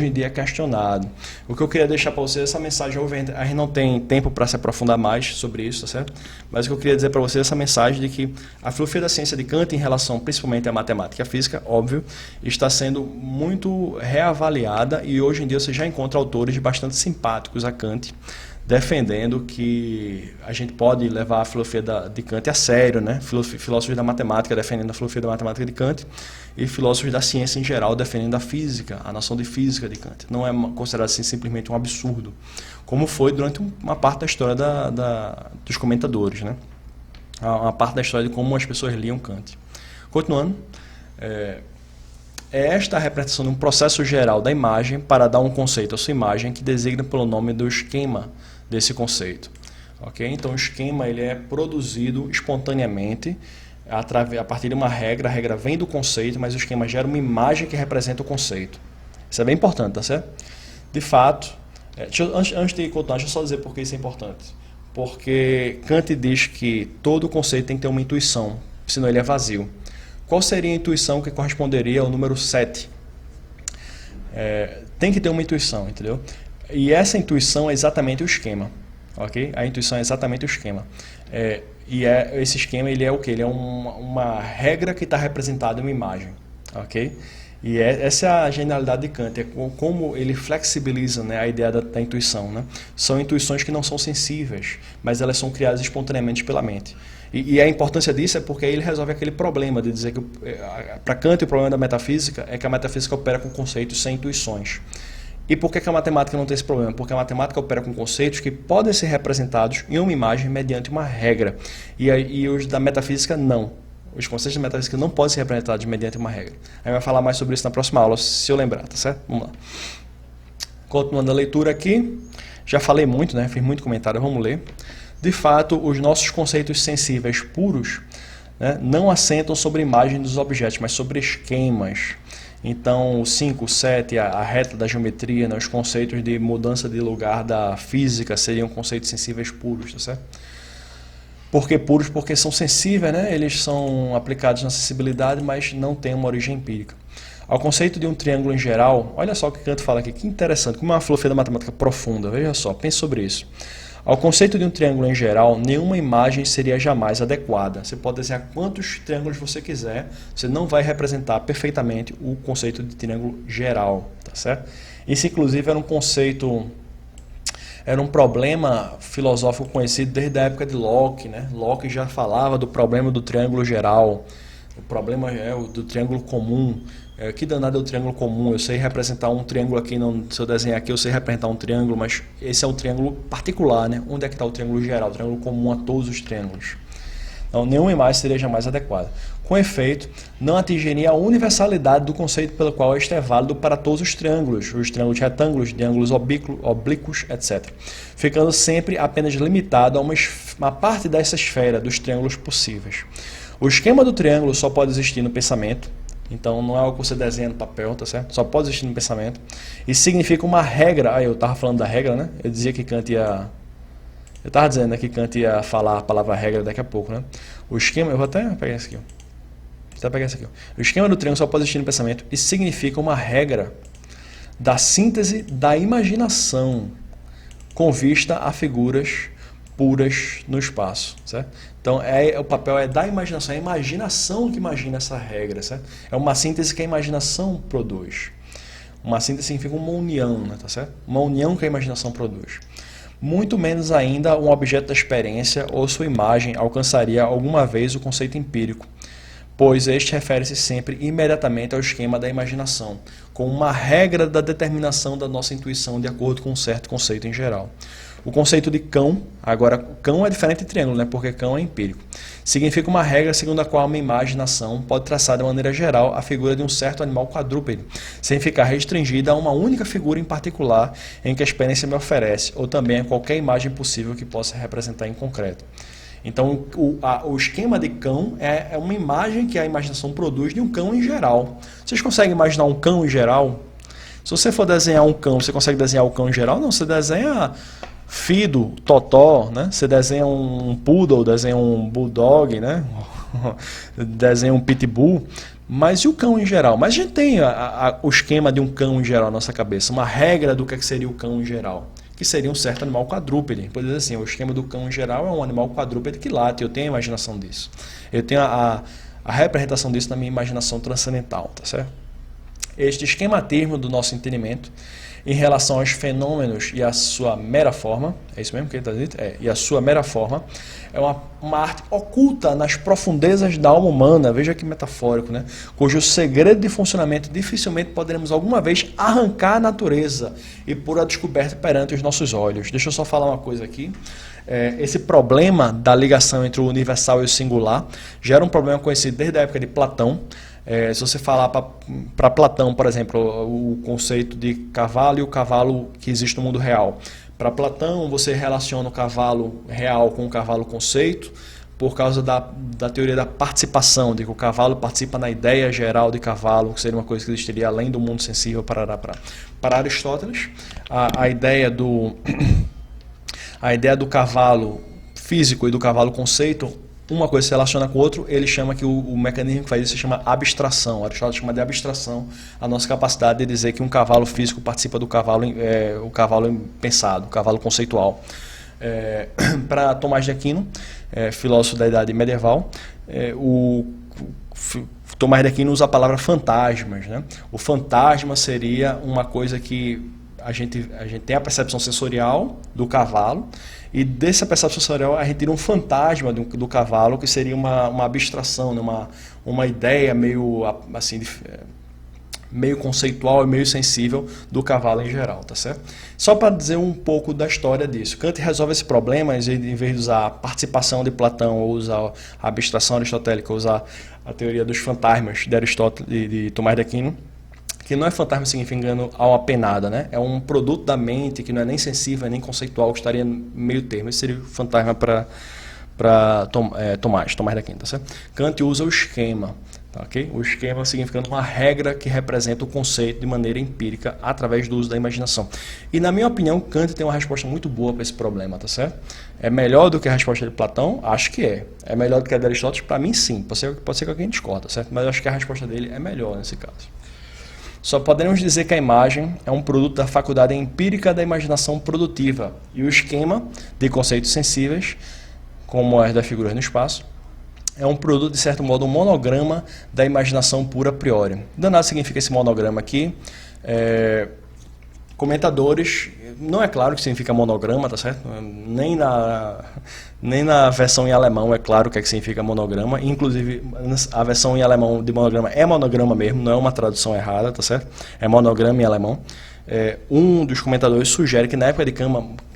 em dia é questionado. O que eu queria deixar para vocês, essa mensagem, a gente não tem tempo para se aprofundar mais sobre isso, tá certo? Mas o que eu queria dizer para vocês, essa mensagem de que a filosofia da ciência de Kant em relação principalmente à matemática e à física, óbvio, está sendo muito reavaliada e hoje em dia você já encontra autores bastante simpáticos a Kant, defendendo que a gente pode levar a filosofia de Kant a sério, né? Filósofos da matemática defendendo a filosofia da matemática de Kant e filósofos da ciência em geral defendendo a física, a noção de física de Kant. Não é considerado assim simplesmente um absurdo, como foi durante uma parte da história dos comentadores, né? Uma parte da história de como as pessoas liam Kant. Continuando, é esta a representação de um processo geral da imagem para dar um conceito à sua imagem que designa pelo nome do esquema desse conceito. Okay? Então o esquema ele é produzido espontaneamente a partir de uma regra, a regra vem do conceito, mas o esquema gera uma imagem que representa o conceito. Isso é bem importante, tá certo? De fato, antes de continuar, deixa eu só dizer por que isso é importante. Porque Kant diz que todo conceito tem que ter uma intuição, senão ele é vazio. Qual seria a intuição que corresponderia ao número 7? Tem que ter uma intuição, entendeu? E essa intuição é exatamente o esquema, ok? A intuição é exatamente o esquema. Esse esquema ele é o quê? Ele é uma regra que está representada em uma imagem, ok? E essa é a genialidade de Kant, é como ele flexibiliza, né, a ideia da intuição, né? São intuições que não são sensíveis, mas elas são criadas espontaneamente pela mente. E a importância disso é porque aí ele resolve aquele problema de dizer que, para Kant, o problema da metafísica é que a metafísica opera com conceitos sem intuições. E por que a matemática não tem esse problema? Porque a matemática opera com conceitos que podem ser representados em uma imagem mediante uma regra. E os da metafísica não. Os conceitos da metafísica não podem ser representados mediante uma regra. A gente vai falar mais sobre isso na próxima aula, se eu lembrar, tá certo? Vamos lá. Continuando a leitura aqui, já falei muito, né? Fiz muito comentário, vamos ler. De fato, os nossos conceitos sensíveis puros, né, não assentam sobre a imagem dos objetos, mas sobre esquemas. Então, o 5, o 7, a reta da geometria, né, os conceitos de mudança de lugar da física seriam conceitos sensíveis puros, tá certo? Por que puros? Porque são sensíveis, né? Eles são aplicados na sensibilidade, mas não têm uma origem empírica. Ao conceito de um triângulo em geral, olha só o que Kant fala aqui, que interessante, como é uma filosofia da matemática profunda, veja só, pense sobre isso. Ao conceito de um triângulo em geral, nenhuma imagem seria jamais adequada. Você pode desenhar quantos triângulos você quiser, você não vai representar perfeitamente o conceito de triângulo geral, tá certo? Isso, inclusive, era um problema filosófico conhecido desde a época de Locke, né? Locke já falava do problema do triângulo geral, o problema é o do triângulo comum. Que danado é o triângulo comum? Eu sei representar um triângulo aqui, se eu desenhar aqui eu sei representar um triângulo, mas esse é um triângulo particular, né? Onde é que está o triângulo geral, o triângulo comum a todos os triângulos? Então, nenhuma imagem seria jamais adequada. Com efeito, não atingiria a universalidade do conceito pelo qual este é válido para todos os triângulos retângulos, triângulos oblíquos, etc., ficando sempre apenas limitado a uma parte dessa esfera dos triângulos possíveis. O esquema do triângulo só pode existir no pensamento, então não é algo que você desenha no papel, tá certo? Só pode existir no pensamento. E significa uma regra. Eu estava falando da regra, né? Eu dizia que Kant ia... Eu estava dizendo, né, que Kant ia falar a palavra regra daqui a pouco, né? O esquema... Eu vou até pegar isso aqui, ó. Vou pegar isso aqui, ó. O esquema do triângulo só pode existir no pensamento e significa uma regra da síntese da imaginação com vista a figuras puras no espaço, certo? Então, o papel é da imaginação, é a imaginação que imagina essa regra, certo? É uma síntese que a imaginação produz. Uma síntese significa uma união, né, tá certo? Uma união que a imaginação produz. Muito menos ainda um objeto da experiência ou sua imagem alcançaria alguma vez o conceito empírico, pois este refere-se sempre imediatamente ao esquema da imaginação, com uma regra da determinação da nossa intuição de acordo com um certo conceito em geral. O conceito de cão, agora cão é diferente de triângulo, né? Porque cão é empírico. Significa uma regra segundo a qual uma imaginação pode traçar de maneira geral a figura de um certo animal quadrúpede, sem ficar restringida a uma única figura em particular em que a experiência me oferece, ou também a qualquer imagem possível que possa representar em concreto. Então, o esquema de cão é uma imagem que a imaginação produz de um cão em geral. Vocês conseguem imaginar um cão em geral? Se você for desenhar um cão, você consegue desenhar o cão em geral? Não, você desenha Fido, Totó, né? Você desenha um poodle, desenha um bulldog, né? Desenha um pitbull. Mas e o cão em geral? Mas a gente tem o esquema de um cão em geral na nossa cabeça, uma regra do que seria o cão em geral, que seria um certo animal quadrúpede. Por dizer assim, o esquema do cão em geral é um animal quadrúpede que late, eu tenho a imaginação disso. Eu tenho a representação disso na minha imaginação transcendental, tá certo? Este esquema termo do nosso entendimento em relação aos fenômenos e a sua mera forma, é isso mesmo que ele está dizendo? E a sua mera forma, é uma arte oculta nas profundezas da alma humana, veja que metafórico, né? Cujo segredo de funcionamento dificilmente poderemos alguma vez arrancar a natureza e pôr a descoberta perante os nossos olhos. Deixa eu só falar uma coisa aqui. Esse problema da ligação entre o universal e o singular gera um problema conhecido desde a época de Platão. Se você falar para Platão, por exemplo, o conceito de cavalo e o cavalo que existe no mundo real. Para Platão, você relaciona o cavalo real com o cavalo conceito por causa da teoria da participação, de que o cavalo participa na ideia geral de cavalo, que seria uma coisa que existiria além do mundo sensível. Para Aristóteles, a ideia do cavalo físico e do cavalo conceito, uma coisa se relaciona com o outro, ele chama que o mecanismo que faz isso se chama abstração. Aristóteles chama de abstração a nossa capacidade de dizer que um cavalo físico participa do cavalo, o cavalo pensado, o cavalo conceitual. Para Tomás de Aquino, filósofo da Idade Medieval, Tomás de Aquino usa a palavra fantasmas, né? O fantasma seria uma coisa que a gente tem a percepção sensorial do cavalo, e dessa percepção sensorial a gente tira um fantasma do cavalo, que seria uma abstração, né? uma ideia meio assim, meio conceitual e meio sensível do cavalo em geral, tá certo? Só para dizer um pouco da história disso. Kant resolve esse problema, em vez de usar a participação de Platão ou usar a abstração aristotélica, usar a teoria dos fantasmas de Aristóteles, de Tomás de Aquino, que não é fantasma significando alma penada, né? É um produto da mente que não é nem sensível, nem conceitual, que estaria meio termo. Esse seria o fantasma para Tomás de Aquino, tá certo? Kant usa o esquema, tá, ok? O esquema significando uma regra que representa o conceito de maneira empírica através do uso da imaginação. E na minha opinião, Kant tem uma resposta muito boa para esse problema, tá certo? É melhor do que a resposta de Platão? Acho que é. É melhor do que a de Aristóteles? Para mim, sim. Pode ser que alguém discorda, certo? Mas eu acho que a resposta dele é melhor nesse caso. Só podemos dizer que a imagem é um produto da faculdade empírica da imaginação produtiva e o esquema de conceitos sensíveis, como as das figuras no espaço, é um produto, de certo modo, um monograma da imaginação pura a priori. Danado significa esse monograma aqui. Comentadores, não é claro que significa monograma, tá certo? Nem na versão em alemão é claro o que significa monograma. Inclusive, a versão em alemão de monograma é monograma mesmo, não é uma tradução errada, tá certo? É monograma em alemão. Um dos comentadores sugere que na época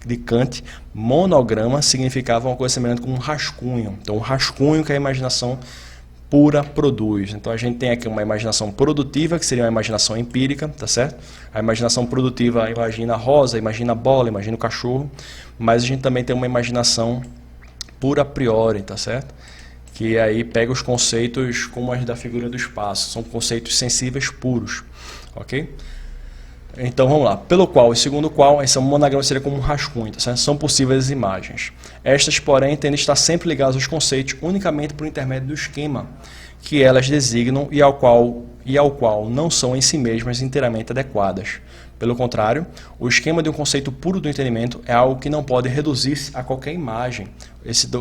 de Kant, monograma significava uma coisa semelhante com um rascunho. Então, um rascunho que a imaginação pura produz. Então, a gente tem aqui uma imaginação produtiva, que seria uma imaginação empírica, tá certo? A imaginação produtiva imagina a rosa, imagina a bola, imagina o cachorro, mas a gente também tem uma imaginação pura a priori, tá certo? Que aí pega os conceitos como as da figura do espaço, são conceitos sensíveis puros, ok? Então vamos lá, pelo qual e segundo o qual, esse monograma seria como um rascunho, tá certo? São possíveis as imagens. Estas, porém, tendem a estar sempre ligadas aos conceitos unicamente por intermédio do esquema que elas designam e ao qual não são em si mesmas inteiramente adequadas. Pelo contrário, o esquema de um conceito puro do entendimento é algo que não pode reduzir-se a qualquer imagem.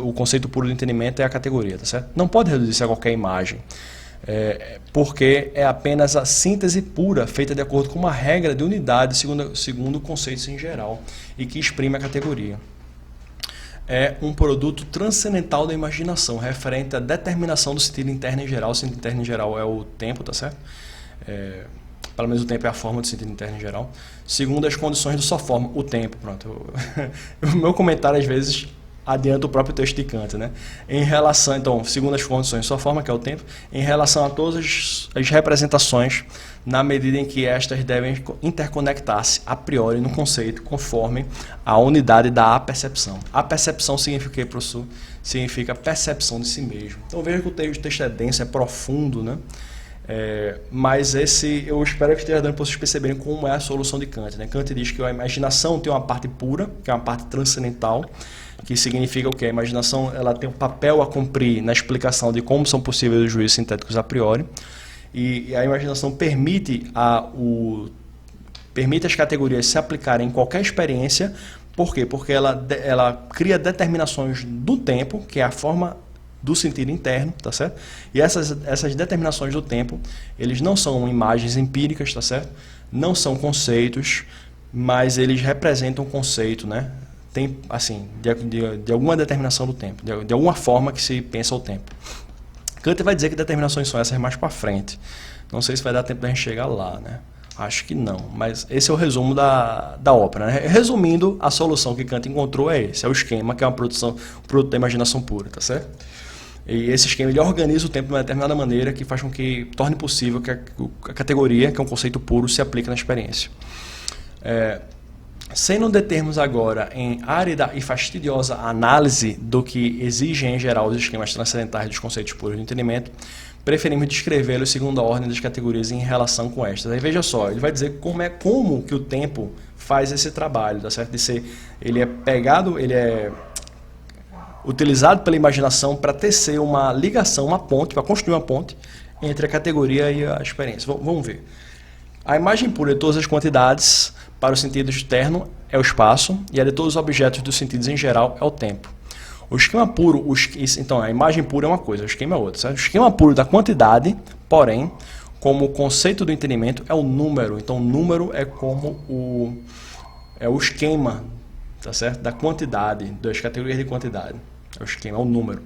O conceito puro do entendimento é a categoria, tá certo? Não pode reduzir-se a qualquer imagem, porque é apenas a síntese pura, feita de acordo com uma regra de unidade segundo conceitos em geral, e que exprime a categoria. É um produto transcendental da imaginação, referente à determinação do sentido interno em geral. O sentido interno em geral é o tempo, tá certo? Pelo menos o tempo é a forma do sentido interno em geral, segundo as condições de sua forma, o tempo, pronto. O meu comentário às vezes adianta o próprio texto de Kant, né? Em relação, então, segundo as condições de sua forma, que é o tempo, em relação a todas as representações, na medida em que estas devem interconectar-se a priori no conceito, conforme a unidade da apercepção. Apercepção significa o quê, professor? Significa percepção de si mesmo. Então veja que o texto é denso, é profundo, né? Mas eu espero que esteja dando para vocês perceberem como é a solução de Kant, né? Kant diz que a imaginação tem uma parte pura, que é uma parte transcendental, que significa o quê? A imaginação ela tem um papel a cumprir na explicação de como são possíveis os juízos sintéticos a priori, e a imaginação permite as categorias se aplicarem em qualquer experiência. Por quê? Porque ela cria determinações do tempo, que é a forma do sentido interno, tá certo? E essas determinações do tempo, eles não são imagens empíricas, tá certo? Não são conceitos, mas eles representam um conceito, né? Tem, assim, de alguma determinação do tempo, de alguma forma que se pensa o tempo. Kant vai dizer que determinações são essas mais para frente. Não sei se vai dar tempo da gente chegar lá, né? Acho que não, mas esse é o resumo da ópera, né? Resumindo, a solução que Kant encontrou é esse, é o esquema, que é um produto da imaginação pura, tá certo? E esse esquema ele organiza o tempo de uma determinada maneira que faz com que torne possível que a categoria, que é um conceito puro, se aplique na experiência. Sem nos determos agora em árida e fastidiosa análise do que exigem em geral os esquemas transcendentais dos conceitos puros de entendimento, preferimos descrevê-los segundo a ordem das categorias em relação com estas. Aí veja só, ele vai dizer como que o tempo faz esse trabalho, tá certo? Ele é utilizado pela imaginação para tecer uma ligação, uma ponte, para construir uma ponte entre a categoria e a experiência. Vamos ver. A imagem pura de todas as quantidades para o sentido externo é o espaço, e a de todos os objetos dos sentidos em geral é o tempo. O esquema puro, então a imagem pura é uma coisa, o esquema é outra. Certo? O esquema puro da quantidade, porém, como conceito do entendimento, é o número. Então o número é como o esquema, tá certo? Da quantidade, das categorias de quantidade. É o esquema, é o número.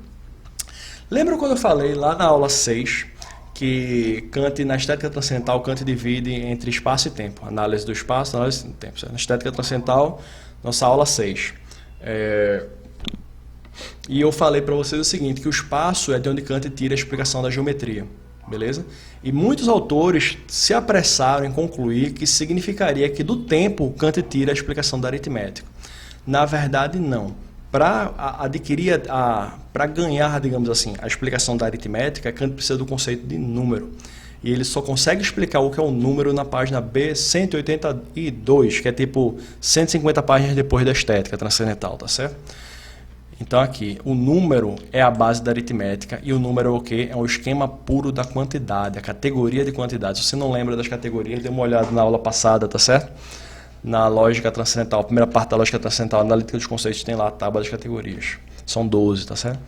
Lembra quando eu falei lá na aula 6 que Kant, na estética transcendental, Kant divide entre espaço e tempo, análise do espaço, análise do tempo. Certo? Na estética transcendental, nossa aula 6. E eu falei para vocês o seguinte, que o espaço é de onde Kant tira a explicação da geometria, beleza? E muitos autores se apressaram em concluir que significaria que do tempo Kant tira a explicação da aritmética. Na verdade, não. Para ganhar, digamos assim, a explicação da aritmética, Kant precisa do conceito de número. E ele só consegue explicar o que é um número na página B182, que é tipo 150 páginas depois da estética transcendental, tá certo? Então aqui, o número é a base da aritmética, e o número é o quê? É um esquema puro da quantidade, a categoria de quantidade. Se você não lembra das categorias, dê uma olhada na aula passada, tá certo? Na lógica transcendental, a primeira parte da lógica transcendental, na analítica dos conceitos, tem lá a tábua das categorias. São 12, tá certo?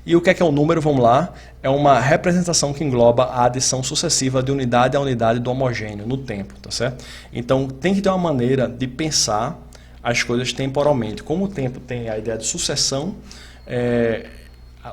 E o que é o número? Vamos lá. É uma representação que engloba a adição sucessiva de unidade a unidade do homogêneo no tempo, tá certo? Então tem que ter uma maneira de pensar as coisas temporalmente. Como o tempo tem a ideia de sucessão,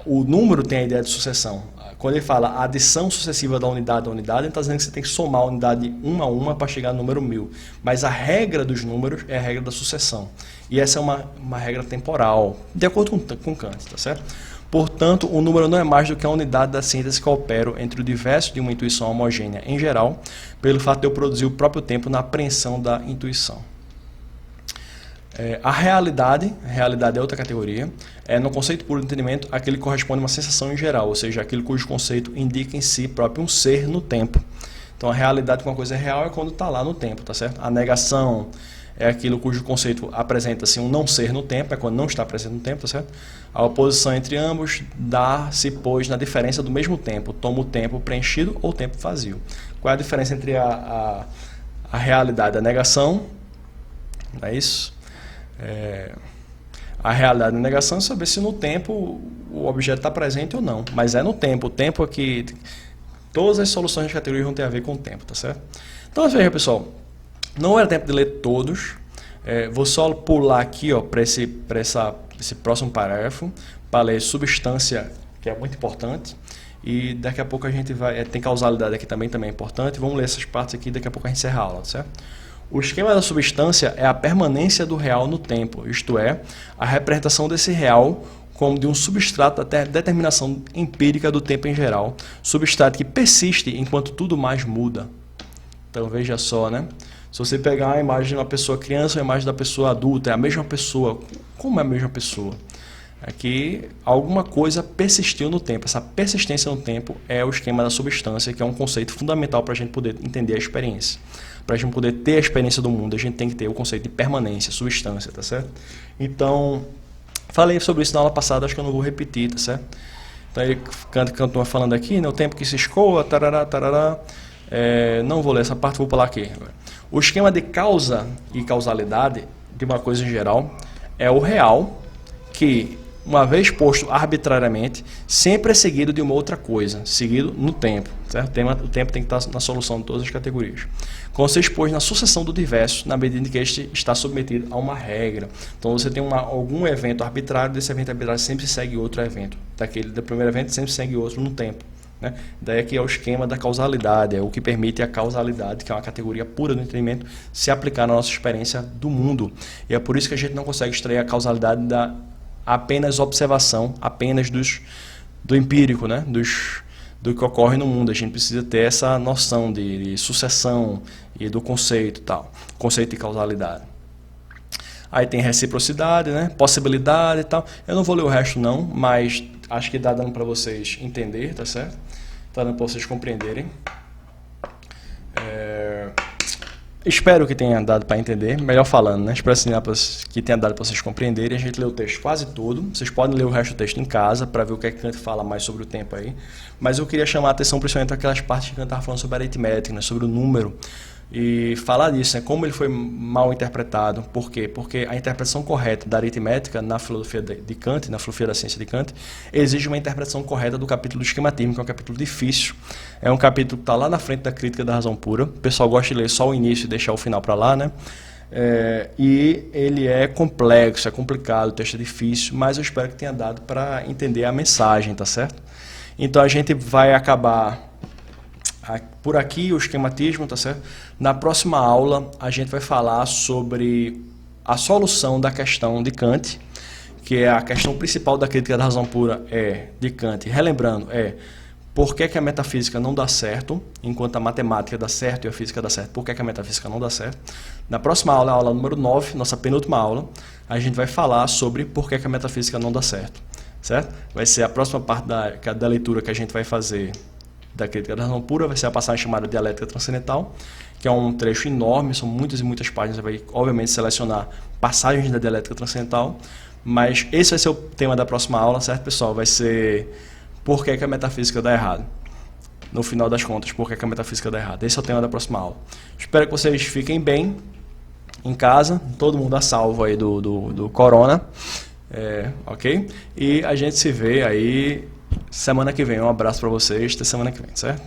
o número tem a ideia de sucessão. Quando ele fala adição sucessiva da unidade a unidade, ele está dizendo que você tem que somar a unidade uma a uma para chegar no número 1000. Mas a regra dos números é a regra da sucessão. E essa é uma regra temporal, de acordo com Kant, tá certo? Portanto, o número não é mais do que a unidade da síntese que opera entre o diverso de uma intuição homogênea em geral, pelo fato de eu produzir o próprio tempo na apreensão da intuição. A realidade é outra categoria, no conceito puro de entendimento, aquele que corresponde a uma sensação em geral, ou seja, aquele cujo conceito indica em si próprio um ser no tempo. Então a realidade com uma coisa real é quando está lá no tempo, tá certo? A negação é aquilo cujo conceito apresenta-se um não ser no tempo, é quando não está presente no tempo, tá certo? A oposição entre ambos dá-se, pois, na diferença do mesmo tempo, toma o tempo preenchido ou o tempo vazio. Qual é a diferença entre a realidade e a negação? Não é isso? A realidade e a negação é saber se no tempo o objeto está presente ou não, mas é no tempo. O tempo é que todas as soluções de categoria vão ter a ver com o tempo, tá certo? Então veja, pessoal, não era tempo de ler todos, vou só pular aqui para esse próximo parágrafo para ler substância, que é muito importante, e daqui a pouco a gente vai, tem causalidade aqui também é importante, vamos ler essas partes aqui, daqui a pouco a gente encerra a aula, tá certo? O esquema da substância é a permanência do real no tempo, isto é, a representação desse real como de um substrato até determinação empírica do tempo em geral, substrato que persiste enquanto tudo mais muda. Então veja só, né? Se você pegar a imagem de uma pessoa criança e a imagem da pessoa adulta, é a mesma pessoa. Como é a mesma pessoa? É que alguma coisa persistiu no tempo. Essa persistência no tempo é o esquema da substância, que é um conceito fundamental para a gente poder entender a experiência. Para a gente poder ter a experiência do mundo, a gente tem que ter o conceito de permanência, substância, tá certo? Então, falei sobre isso na aula passada, acho que eu não vou repetir, tá certo? Então, ele continua falando aqui, né, o tempo que se escoa, tarará, tarará. Não vou ler essa parte, vou pular aqui. O esquema de causa e causalidade de uma coisa em geral é o real, que, uma vez posto arbitrariamente, sempre é seguido de uma outra coisa, seguido no tempo, certo? O tempo tem que estar na solução de todas as categorias. Quando você expôs na sucessão do diverso, na medida em que este está submetido a uma regra. Então você tem algum evento arbitrário, desse evento arbitrário sempre segue outro evento. Do primeiro evento sempre segue outro no tempo. Né? Daí aqui é o esquema da causalidade, é o que permite a causalidade, que é uma categoria pura do entendimento, se aplicar na nossa experiência do mundo. E é por isso que a gente não consegue extrair a causalidade da apenas observação, apenas do empírico, né? Do que ocorre no mundo. A gente precisa ter essa noção de sucessão e do conceito tal, conceito de causalidade. Aí tem reciprocidade, né? Possibilidade e tal. Eu não vou ler o resto não, mas acho que dá dando para vocês entender, tá certo? Tá dando para vocês compreenderem. Espero que tenha dado para entender, melhor falando, né? Espero que tenha dado para vocês compreenderem. A gente leu o texto quase todo. Vocês podem ler o resto do texto em casa para ver o que é que Kant fala mais sobre o tempo aí. Mas eu queria chamar a atenção principalmente para aquelas partes que Kant estava falando sobre a aritmética, né? Sobre o número. E falar disso, né? Como ele foi mal interpretado. Por quê? Porque a interpretação correta da aritmética na filosofia de Kant, na filosofia da ciência de Kant, exige uma interpretação correta do capítulo do esquematismo, que é um capítulo difícil. É um capítulo que está lá na frente da crítica da razão pura. O pessoal gosta de ler só o início e deixar o final para lá, né? E ele é complexo, é complicado, o texto é difícil, mas eu espero que tenha dado para entender a mensagem, tá certo? Então a gente vai acabar por aqui o esquematismo, tá certo? Na próxima aula a gente vai falar sobre a solução da questão de Kant, que é a questão principal da crítica da razão pura de Kant. Relembrando, por que a metafísica não dá certo, enquanto a matemática dá certo e a física dá certo? Por que a metafísica não dá certo? Na próxima aula, a aula número 9, nossa penúltima aula, a gente vai falar sobre por que a metafísica não dá certo, certo? Vai ser a próxima parte da leitura que a gente vai fazer da crítica da razão pura, vai ser a passagem chamada Dialética Transcendental, que é um trecho enorme, são muitas e muitas páginas, você vai obviamente selecionar passagens da Dialética Transcendental, mas esse vai ser o tema da próxima aula, certo, pessoal? Vai ser por que a metafísica dá errado. No final das contas, por que a metafísica dá errado. Esse é o tema da próxima aula. Espero que vocês fiquem bem em casa, todo mundo a salvo aí do corona, ok? E a gente se vê aí semana que vem. Um abraço para vocês, até semana que vem, certo?